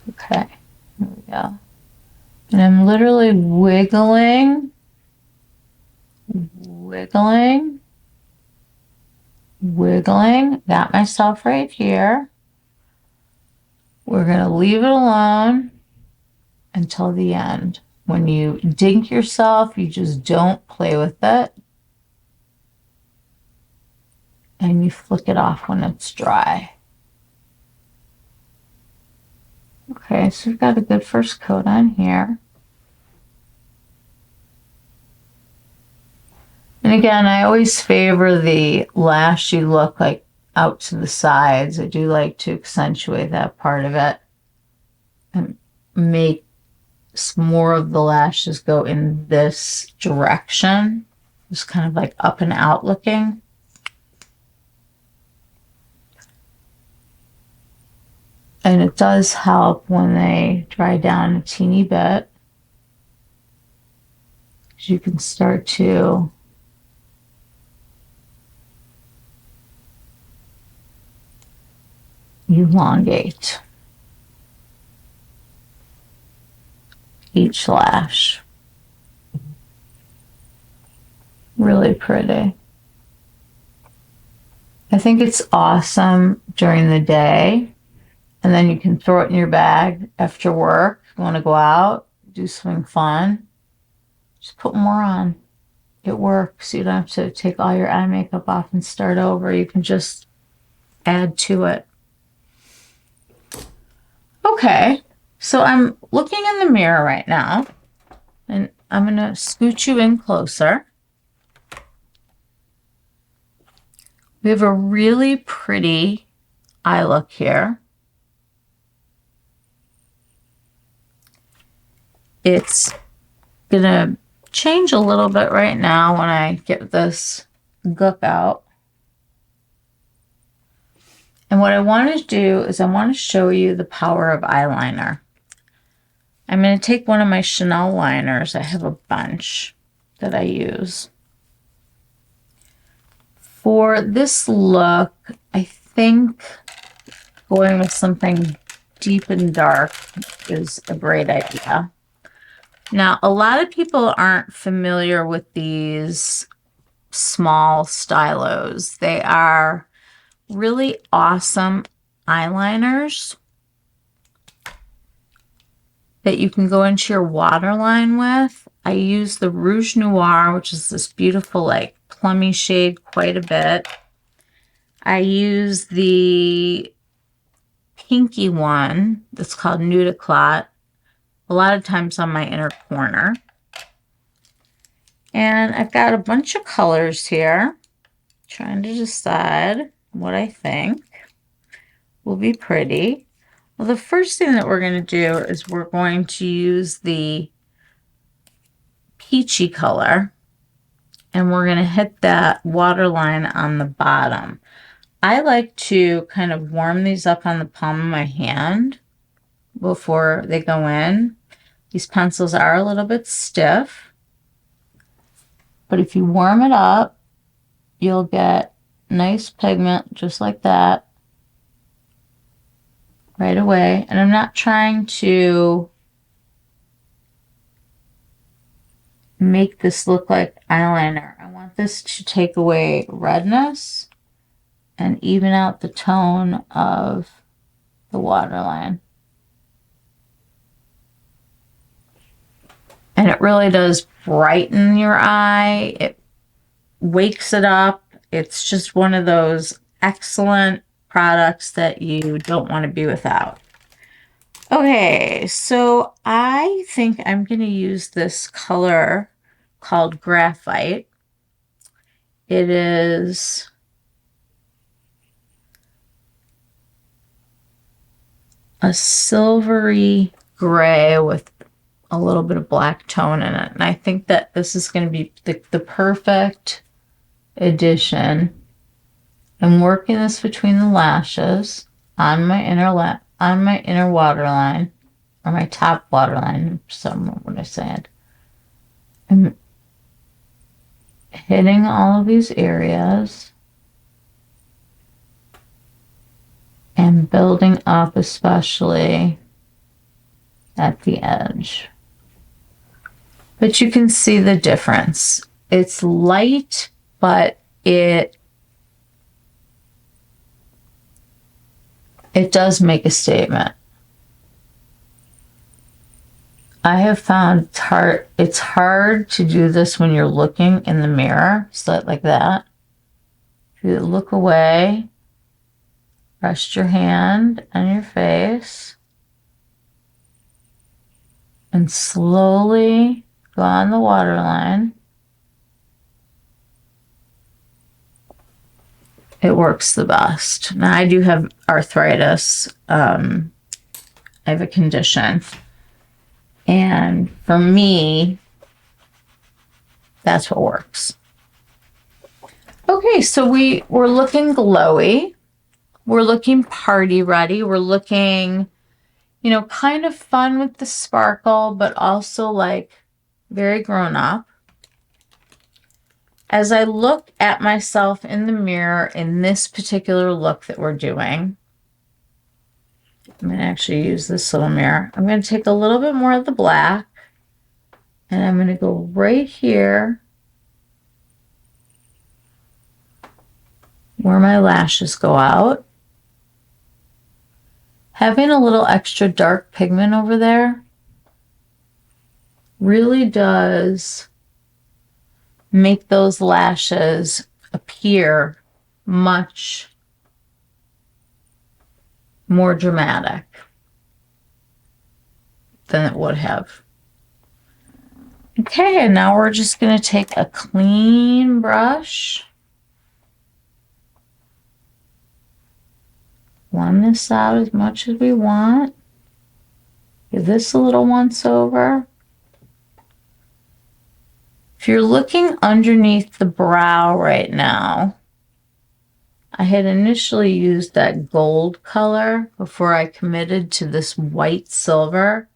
[SPEAKER 1] Okay, here we go. And I'm literally wiggling, wiggling. Got myself right here. We're going to leave it alone until the end. When you dink yourself, you just don't play with it. And you flick it off when it's dry. Okay, so we've got a good first coat on here. And again, I always favor the lashy look, like out to the sides. I do like to accentuate that part of it and make more of the lashes go in this direction. Just kind of like up and out looking. And it does help when they dry down a teeny bit. Because you can start to elongate each lash. Really pretty. I think it's awesome during the day. And then you can throw it in your bag after work. You want to go out, do something fun. Just put more on. It works. You don't have to take all your eye makeup off and start over. You can just add to it. Okay, so I'm looking in the mirror right now. And I'm going to scoot you in closer. We have a really pretty eye look here. It's gonna change a little bit right now when I get this gook out. And what I want to do is I want to show you the power of eyeliner. I'm going to take one of my Chanel liners. I have a bunch that I use. For this look, I think going with something deep and dark is a great idea. Now, a lot of people aren't familiar with these small stylos. They are really awesome eyeliners that you can go into your waterline with. I use the Rouge Noir, which is this beautiful like plummy shade, quite a bit. I use the pinky one that's called Nudiclot a lot of times on my inner corner. And I've got a bunch of colors here, trying to decide what I think will be pretty. Well, the first thing that we're going to do is we're going to use the peachy color, and we're going to hit that waterline on the bottom. I like to kind of warm these up on the palm of my hand before they go in. These pencils are a little bit stiff, but if you warm it up, you'll get nice pigment just like that right away. And I'm not trying to make this look like eyeliner. I want this to take away redness and even out the tone of the waterline. And it really does brighten your eye. It wakes it up. It's just one of those excellent products that you don't want to be without. Okay, so I think I'm going to use this color called Graphite. It is a silvery gray with a little bit of black tone in it. And I think that this is going to be the perfect addition. I'm working this between the lashes on my inner waterline, or my top waterline, what I said. I'm hitting all of these areas and building up, especially at the edge. But you can see the difference. It's light, but it does make a statement. I have found it's hard to do this when you're looking in the mirror, so like that. If you look away, rest your hand on your face, and slowly go on the waterline. It works the best. Now, I do have arthritis. I have a condition. And for me, that's what works. Okay, so we're looking glowy. We're looking party ready. We're looking, you know, kind of fun with the sparkle, but also like very grown up. As I look at myself in the mirror in this particular look that we're doing, I'm going to actually use this little mirror. I'm going to take a little bit more of the black, and I'm going to go right here where my lashes go out. Having a little extra dark pigment over there really does make those lashes appear much more dramatic than it would have. Okay, and now we're just going to take a clean brush, blend this out as much as we want. Give this a little once over. If you're looking underneath the brow right now, I had initially used that gold color before I committed to this white silver.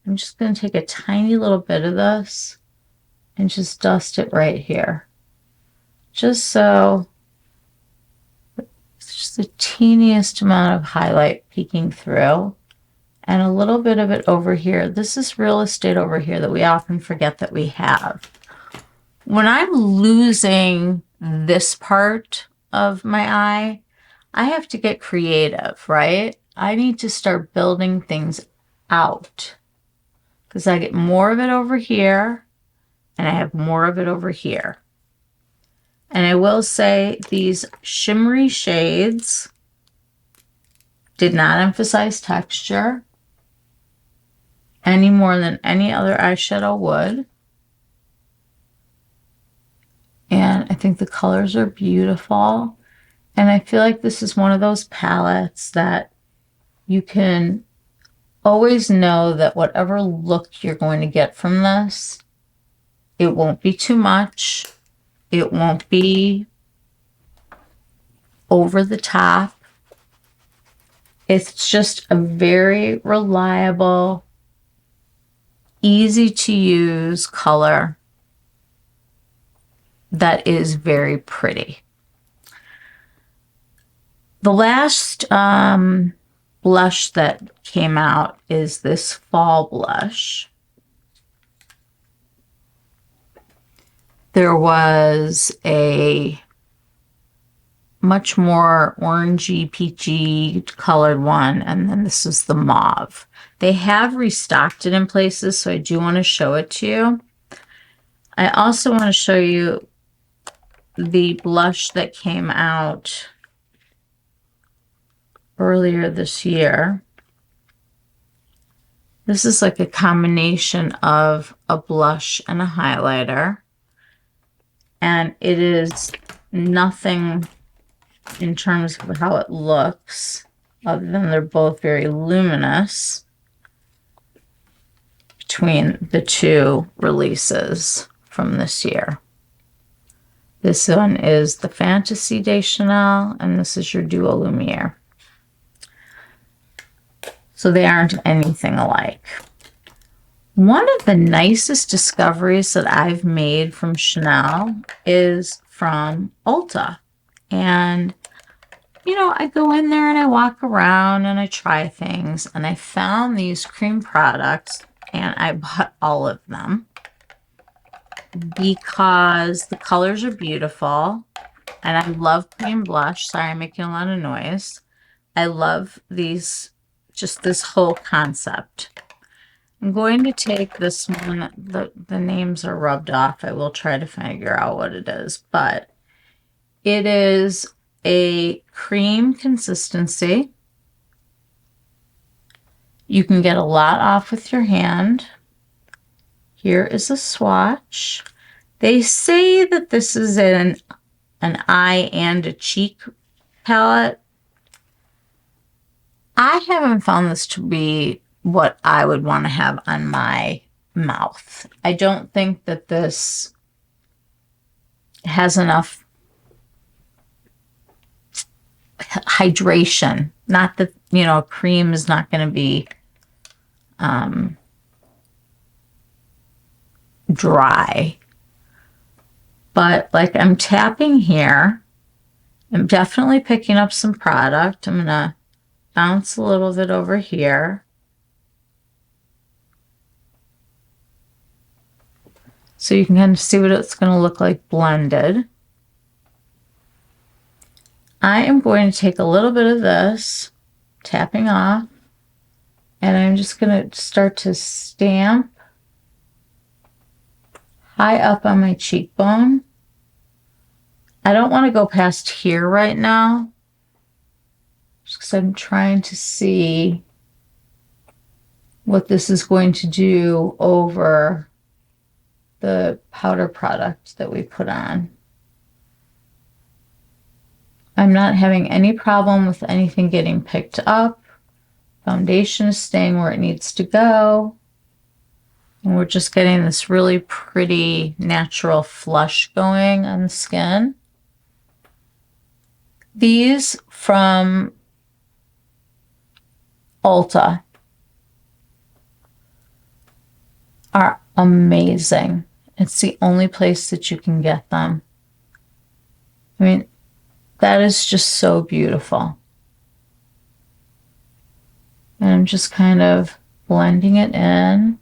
[SPEAKER 1] I'm just going to take a tiny little bit of this and just dust it right here. Just so it's just the teeniest amount of highlight peeking through. And a little bit of it over here. This is real estate over here that we often forget that we have. When I'm losing this part of my eye, I have to get creative, right? I need to start building things out because I get more of it over here and I have more of it over here. And I will say these shimmery shades did not emphasize texture any more than any other eyeshadow would. And I think the colors are beautiful. And I feel like this is one of those palettes that you can always know that whatever look you're going to get from this, it won't be too much. It won't be over the top. It's just a very reliable, easy to use color that is very pretty. The last blush that came out is this fall blush. There was a much more orangey, peachy colored one, and then this is the mauve. They have restocked it in places, so I do want to show it to you. I also want to show you the blush that came out earlier this year. This is like a combination of a blush and a highlighter. And it is nothing in terms of how it looks, other than they're both very luminous between the two releases from this year. This one is the Fantasy de Chanel, and this is your Duo Lumière. So they aren't anything alike. One of the nicest discoveries that I've made from Chanel is from Ulta. And, you know, I go in there and I walk around and I try things. And I found these cream products and I bought all of them because the colors are beautiful. And I love cream blush. Sorry, I'm making a lot of noise. I love these, just this whole concept. I'm going to take this one, the names are rubbed off. I will try to figure out what it is, but it is a cream consistency. You can get a lot off with your hand. Here is a swatch. They say that this is an eye and a cheek palette. I haven't found this to be what I would want to have on my mouth. I don't think that this has enough hydration. Not that, you know, cream is not going to be dry. But like I'm tapping here, I'm definitely picking up some product. I'm going to bounce a little bit over here. So you can kind of see what it's going to look like blended. I am going to take a little bit of this, tapping off, and I'm just going to start to stamp high up on my cheekbone. I don't want to go past here right now, just because I'm trying to see what this is going to do over the powder product that we put on. I'm not having any problem with anything getting picked up. Foundation is staying where it needs to go. And we're just getting this really pretty natural flush going on the skin. These from Ulta are amazing. It's the only place that you can get them. I mean, that is just so beautiful. And I'm just kind of blending it in,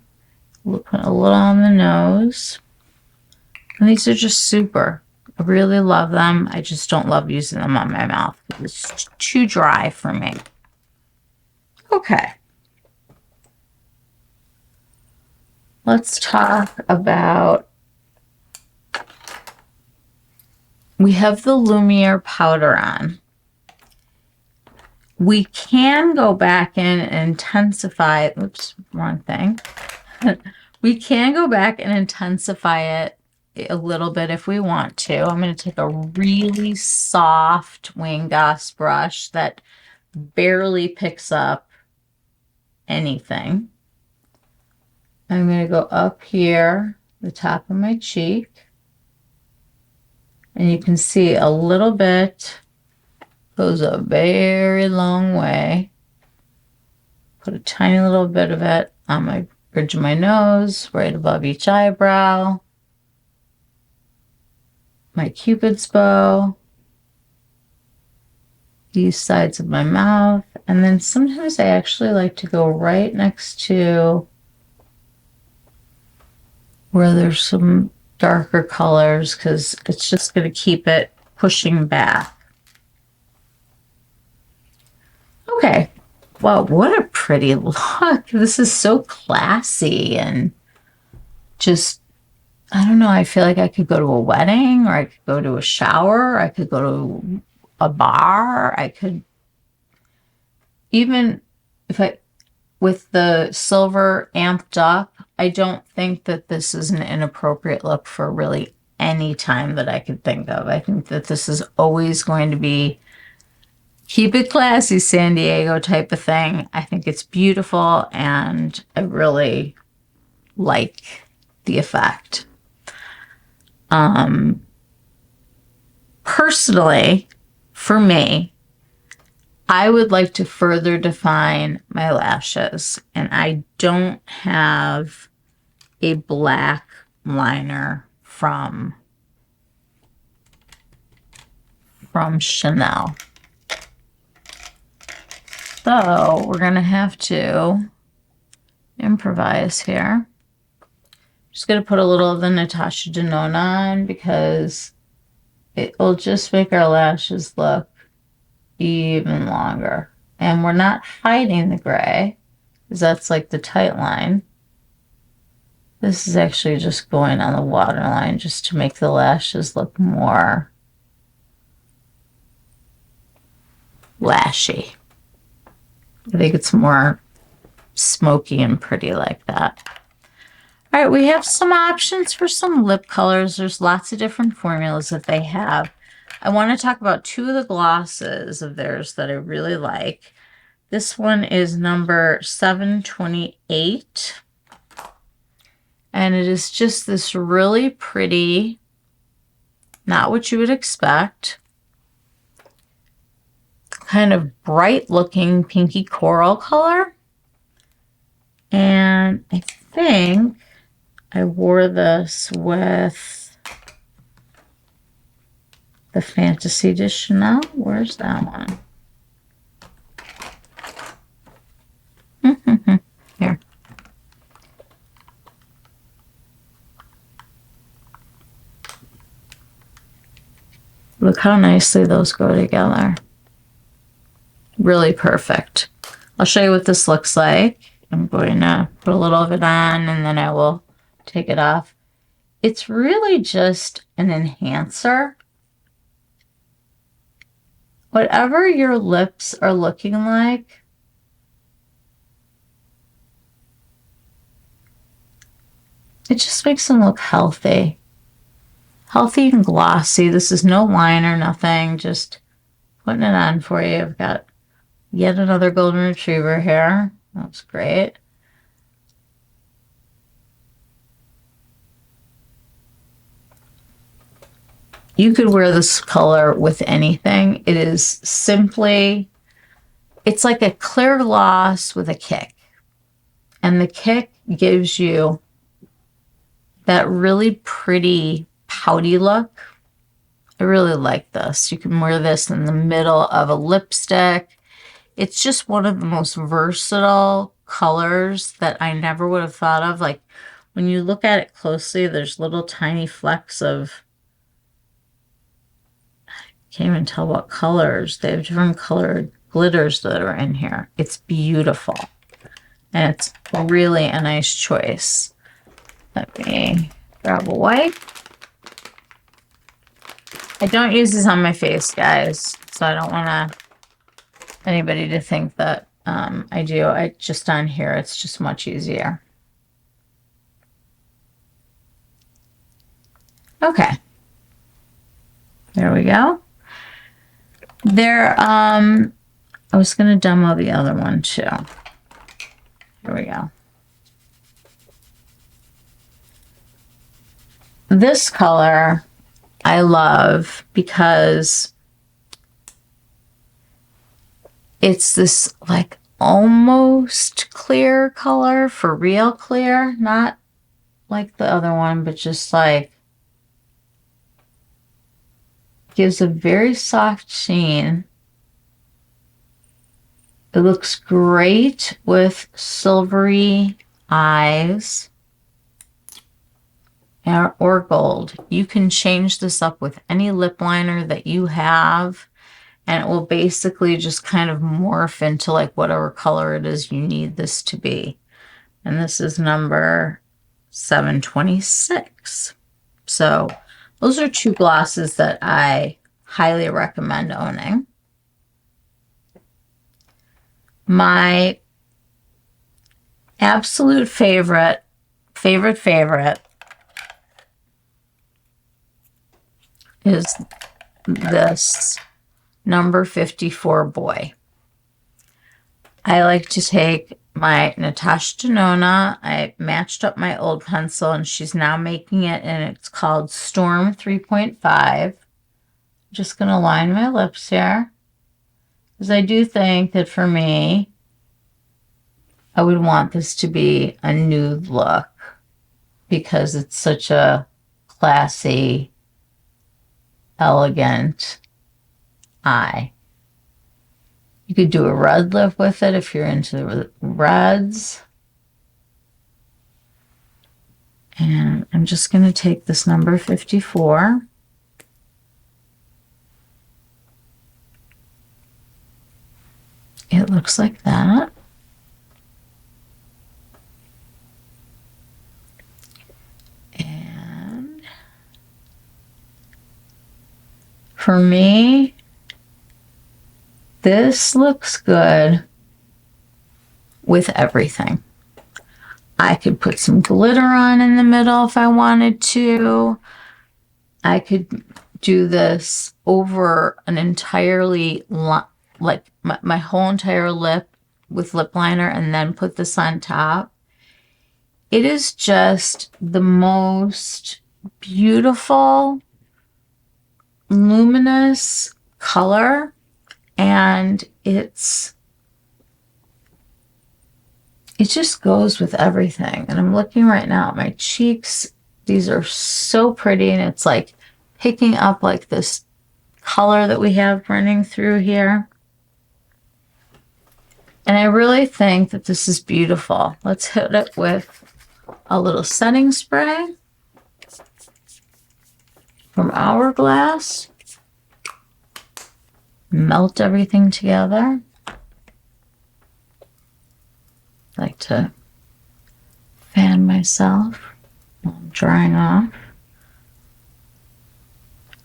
[SPEAKER 1] putting a little on the nose. And these are just super. I really love them. I just don't love using them on my mouth. It's too dry for me. Okay. Let's talk about, we have the Lumière powder on. We can go back in and intensify, oops, wrong thing. We can go back and intensify it a little bit if we want to. I'm going to take a really soft wing gauze brush that barely picks up anything. I'm going to go up here, the top of my cheek, and you can see a little bit goes a very long way. Put a tiny little bit of it on my bridge of my nose, right above each eyebrow, my Cupid's bow, these sides of my mouth, and then sometimes I actually like to go right next to where there's some darker colors because it's just going to keep it pushing back. Okay, wow, what a pretty look. This is so classy and just, I don't know, I feel like I could go to a wedding, or I could go to a shower, I could go to a bar, I could, even if I, with the silver amped up, I don't think that this is an inappropriate look for really any time that I could think of. I think that this is always going to be keep it classy, San Diego type of thing. I think it's beautiful and I really like the effect. Personally, for me, I would like to further define my lashes, and I don't have a black liner from Chanel. So we're going to have to improvise here. Just going to put a little of the Natasha Denona on because it will just make our lashes look even longer. And we're not hiding the gray because that's like the tight line. This is actually just going on the waterline just to make the lashes look more lashy. I think it's more smoky and pretty like that. All right, we have some options for some lip colors. There's lots of different formulas that they have. I want to talk about two of the glosses of theirs that I really like. This one is number 728. And it is just this really pretty, not what you would expect, kind of bright looking pinky coral color. And I think I wore this with the Fantasy de Chanel. Where's that one? Here. Look how nicely those go together. Really perfect. I'll show you what this looks like. I'm going to put a little of it on and then I will take it off. It's really just an enhancer. Whatever your lips are looking like, it just makes them look healthy. Healthy and glossy. This is no liner, nothing. Just putting it on for you. I've got yet another golden retriever here. That's great. you could wear this color with anything. It is simply, it's like a clear gloss with a kick. And the kick gives you that really pretty pouty look. I really like this. You can wear this in the middle of a lipstick. It's just one of the most versatile colors that I never would have thought of. Like when you look at it closely, there's little tiny flecks of, I can't even tell what colors. They have different colored glitters that are in here. It's beautiful. And it's really a nice choice. Let me grab a wipe. I don't use this on my face, guys, so I don't want anybody to think that I do. I just on here, it's just much easier. Okay. There we go. There, I was going to demo the other one too. Here we go. This color I love because it's this like almost clear color, for real clear, not like the other one, but just like gives a very soft sheen. It looks great with silvery eyes or gold. You can change this up with any lip liner that you have, and it will basically just kind of morph into like whatever color it is you need this to be. And this is number 726. So those are two glosses that I highly recommend owning. My absolute favorite is this number 54 boy. I like to take my Natasha Denona. I matched up my old pencil, and she's now making it, and it's called Storm 3.5. Just going to line my lips here, because I do think that for me, I would want this to be a nude look, because it's such a classy, elegant eye. You could do a red lip with it if you're into the reds. And I'm just going to take this number 54. It looks like that. And for me, this looks good with everything. I could put some glitter on in the middle if I wanted to. I could do this over an entirely, like my whole entire lip with lip liner, and then put this on top. It is just the most beautiful, luminous color. And it just goes with everything. And I'm looking right now at my cheeks. These are so pretty, and it's like picking up like this color that we have running through here. And I really think that this is beautiful. Let's hit it with a little setting spray from Hourglass. Melt everything together. I like to fan myself while I'm drying off.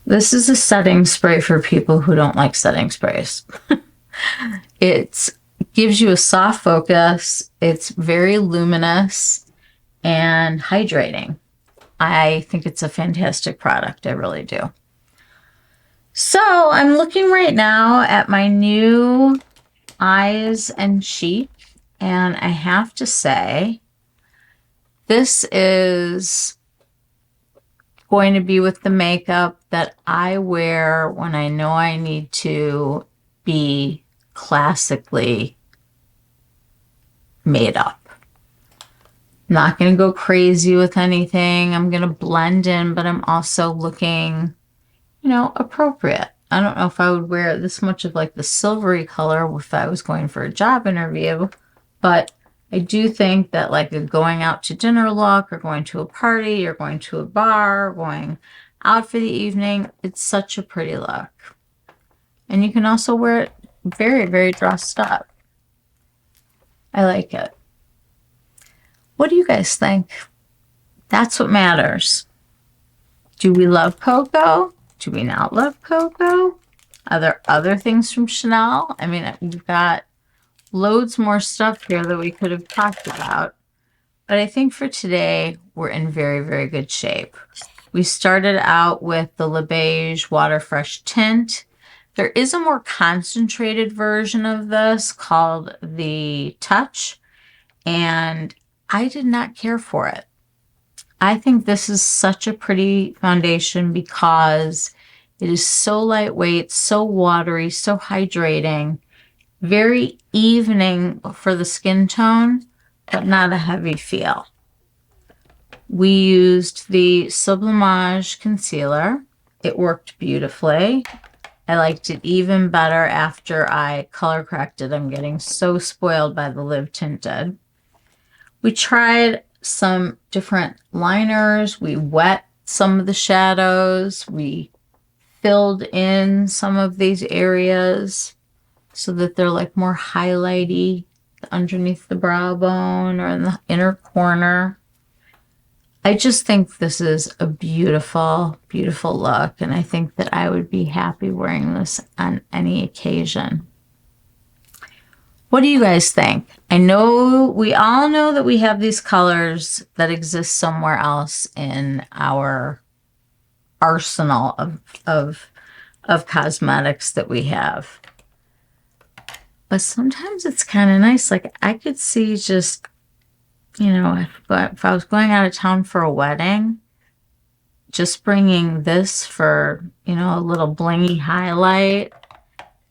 [SPEAKER 1] This is a setting spray for people who don't like setting sprays. It gives you a soft focus. It's very luminous and hydrating. I think it's a fantastic product. I really do. So I'm looking right now at my new eyes and cheek, and I have to say, this is going to be with the makeup that I wear when I know I need to be classically made up. Not going to go crazy with anything. I'm going to blend in, but I'm also looking, you know, appropriate. I don't know if I would wear this much of like the silvery color if I was going for a job interview, but I do think that like a going out to dinner look or going to a party or going to a bar, or going out for the evening, it's such a pretty look. And you can also wear it very, very dressed up. I like it. What do you guys think? That's what matters. Do we love cocoa? Do we not love cocoa? Are there other things from Chanel? I mean, we've got loads more stuff here that we could have talked about. But I think for today, we're in very, very good shape. We started out with the Le Beige Water Fresh Tint. There is a more concentrated version of this called the Touch, and I did not care for it. I think this is such a pretty foundation because it is so lightweight, so watery, so hydrating, very evening for the skin tone, but not a heavy feel. We used the Sublimage concealer. It worked beautifully. I liked it even better after I color corrected. I'm getting so spoiled by the Live Tinted. We tried some different liners. We wet some of the shadows. We filled in some of these areas so that they're like more highlighty underneath the brow bone or in the inner corner. I just think this is a beautiful, beautiful look, and I think that I would be happy wearing this on any occasion. What do you guys think? I know we all know that we have these colors that exist somewhere else in our arsenal of cosmetics that we have. But sometimes it's kind of nice. Like I could see just, you know, if I was going out of town for a wedding, just bringing this for, you know, a little blingy highlight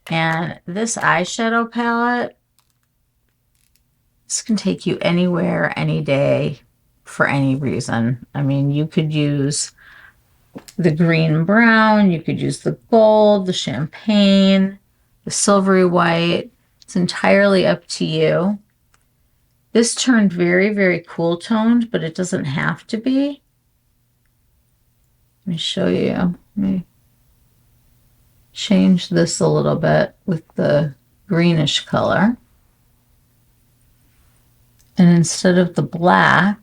[SPEAKER 1] and this eyeshadow palette. This can take you anywhere, any day, for any reason. I mean, you could use the green brown, you could use the gold, the champagne, the silvery white. It's entirely up to you. This turned very, very cool toned, but it doesn't have to be. Let me show you. Let me change this a little bit with the greenish color. And instead of the black,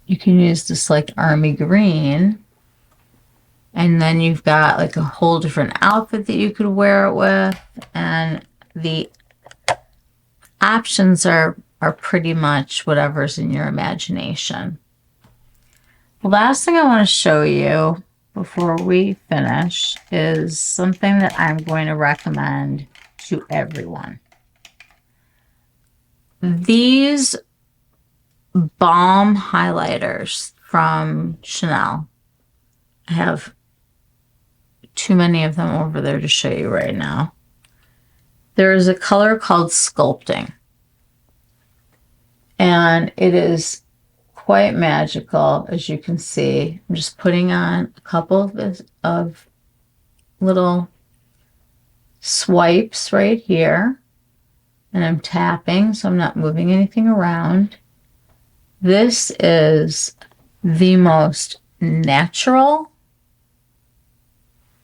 [SPEAKER 1] you can use this like army green. And then you've got like a whole different outfit that you could wear it with. And the options are pretty much whatever's in your imagination. The last thing I want to show you before we finish is something that I'm going to recommend to everyone. These balm highlighters from Chanel. I have too many of them over there to show you right now. There is a color called Sculpting. And it is quite magical, as you can see. I'm just putting on a couple of little swipes right here. And I'm tapping, so I'm not moving anything around. This is the most natural,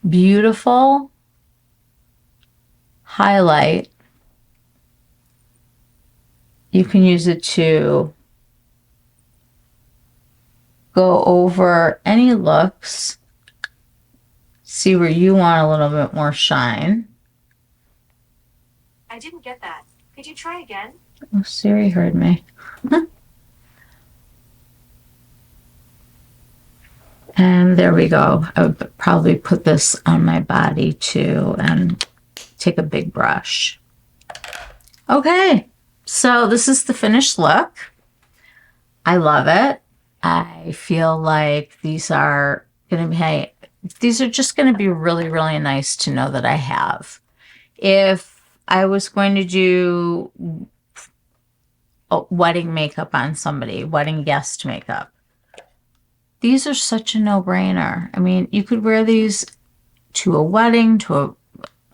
[SPEAKER 1] beautiful highlight. You can use it to go over any looks, see where you want a little bit more shine.
[SPEAKER 2] I didn't get that. Could you try again?
[SPEAKER 1] Oh, Siri heard me. And there we go. I would probably put this on my body too and take a big brush. Okay, so this is the finished look. I love it. I feel like these are going to be, hey, these are just going to be really, really nice to know that I have. If I was going to do wedding makeup on somebody, wedding guest makeup, these are such a no-brainer. I mean, you could wear these to a wedding, to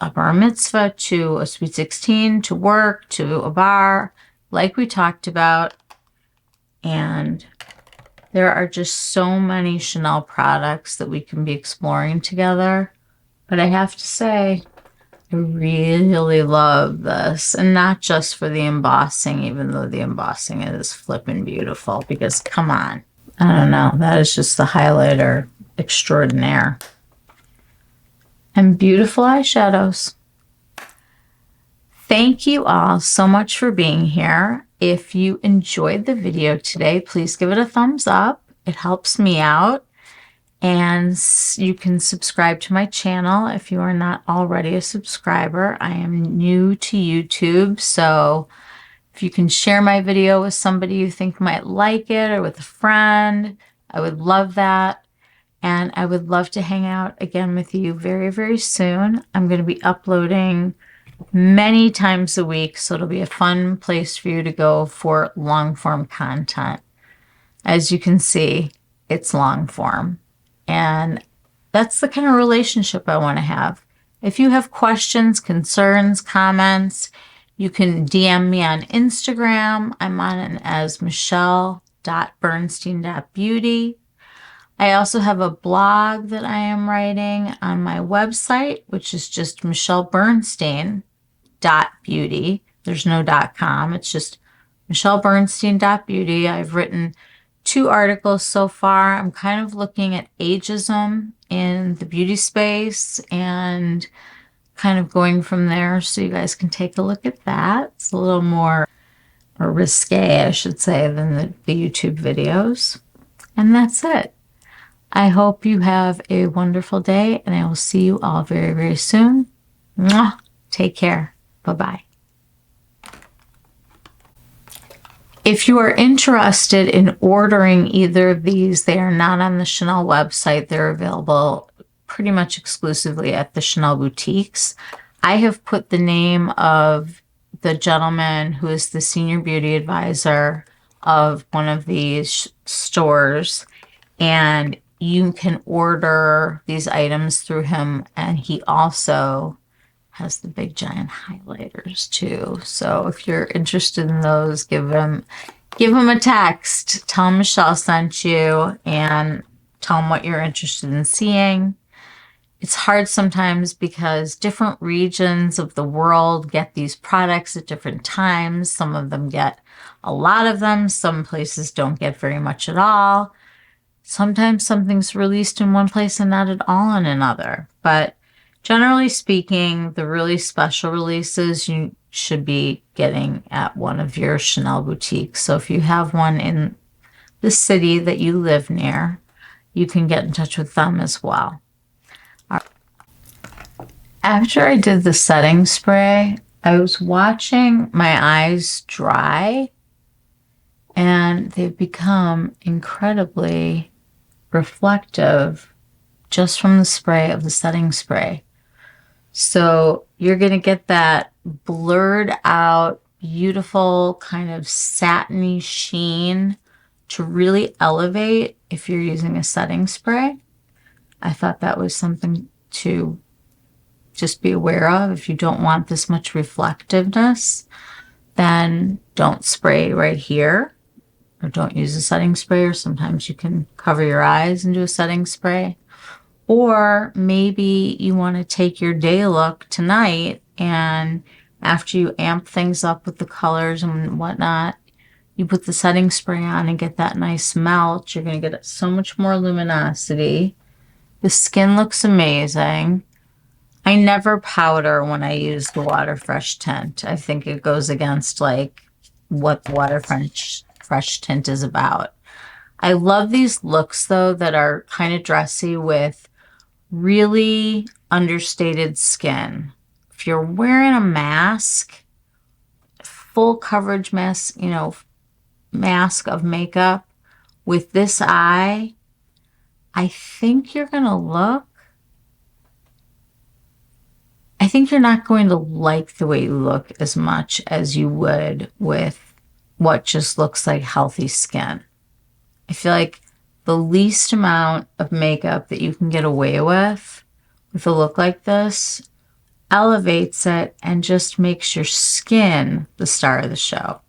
[SPEAKER 1] a bar mitzvah, to a sweet 16, to work, to a bar, like we talked about. And there are just so many Chanel products that we can be exploring together. But I have to say, I really love this. And not just for the embossing, even though the embossing is flippin' beautiful. Because, come on. I don't know. That is just the highlighter extraordinaire. And beautiful eyeshadows. Thank you all so much for being here. If you enjoyed the video today, please give it a thumbs up. It helps me out. And you can subscribe to my channel if you are not already a subscriber. I am new to YouTube, so if you can share my video with somebody you think might like it or with a friend, I would love that. And I would love to hang out again with you very, very soon. I'm going to be uploading many times a week, so it'll be a fun place for you to go for long form content. As you can see, it's long form. And that's the kind of relationship I want to have. If you have questions, concerns, comments, you can DM me on Instagram. I'm on it as michelle.bernstein.beauty. I also have a blog that I am writing on my website, which is just michellebernstein.beauty. There's no .com. It's just michellebernstein.beauty. I've written 2 articles so far. I'm kind of looking at ageism in the beauty space and kind of going from there, so you guys can take a look at that. It's a little more risque, I should say, than the YouTube videos. And that's it. I hope you have a wonderful day, and I will see you all very, very soon. Mwah! Take care. Bye-bye. If you are interested in ordering either of these, they are not on the Chanel website. They're available pretty much exclusively at the Chanel boutiques. I have put the name of the gentleman who is the senior beauty advisor of one of these stores, and you can order these items through him, and he also has the big giant highlighters too. So if you're interested in those, give him a text. Tell him Michelle sent you, and tell him what you're interested in seeing. It's hard sometimes because different regions of the world get these products at different times. Some of them get a lot of them. Some places don't get very much at all. Sometimes something's released in one place and not at all in another. But generally speaking, the really special releases you should be getting at one of your Chanel boutiques. So if you have one in the city that you live near, you can get in touch with them as well. After I did the setting spray, I was watching my eyes dry, and they've become incredibly reflective just from the spray of the setting spray. So you're going to get that blurred out, beautiful kind of satiny sheen to really elevate if you're using a setting spray. I thought that was something to just be aware of. If you don't want this much reflectiveness, then don't spray right here, or don't use a setting spray, or sometimes you can cover your eyes and do a setting spray. Or maybe you want to take your day look tonight, and after you amp things up with the colors and whatnot, you put the setting spray on and get that nice melt. You're going to get so much more luminosity. The skin looks amazing. I never powder when I use the Water Fresh tint. I think it goes against like what the Water Fresh tint is about. I love these looks though that are kind of dressy with really understated skin. If you're wearing a mask, full coverage mask, mask of makeup, with this eye, I think you're going to look, I think you're not going to like the way you look as much as you would with what just looks like healthy skin. I feel like the least amount of makeup that you can get away with a look like this elevates it and just makes your skin the star of the show.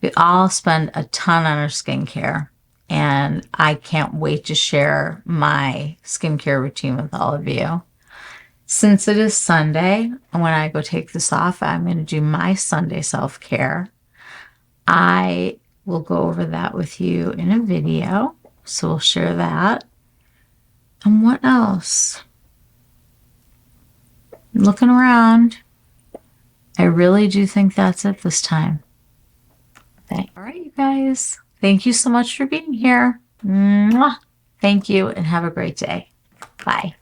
[SPEAKER 1] We all spend a ton on our skincare, and I can't wait to share my skincare routine with all of you. Since it is Sunday, and when I go take this off, I'm going to do my Sunday self-care. I will go over that with you in a video, so we'll share that. And what else? Looking around, I really do think that's it this time. Okay. All right, you guys. Thank you so much for being here. Mwah. Thank you, and have a great day. Bye.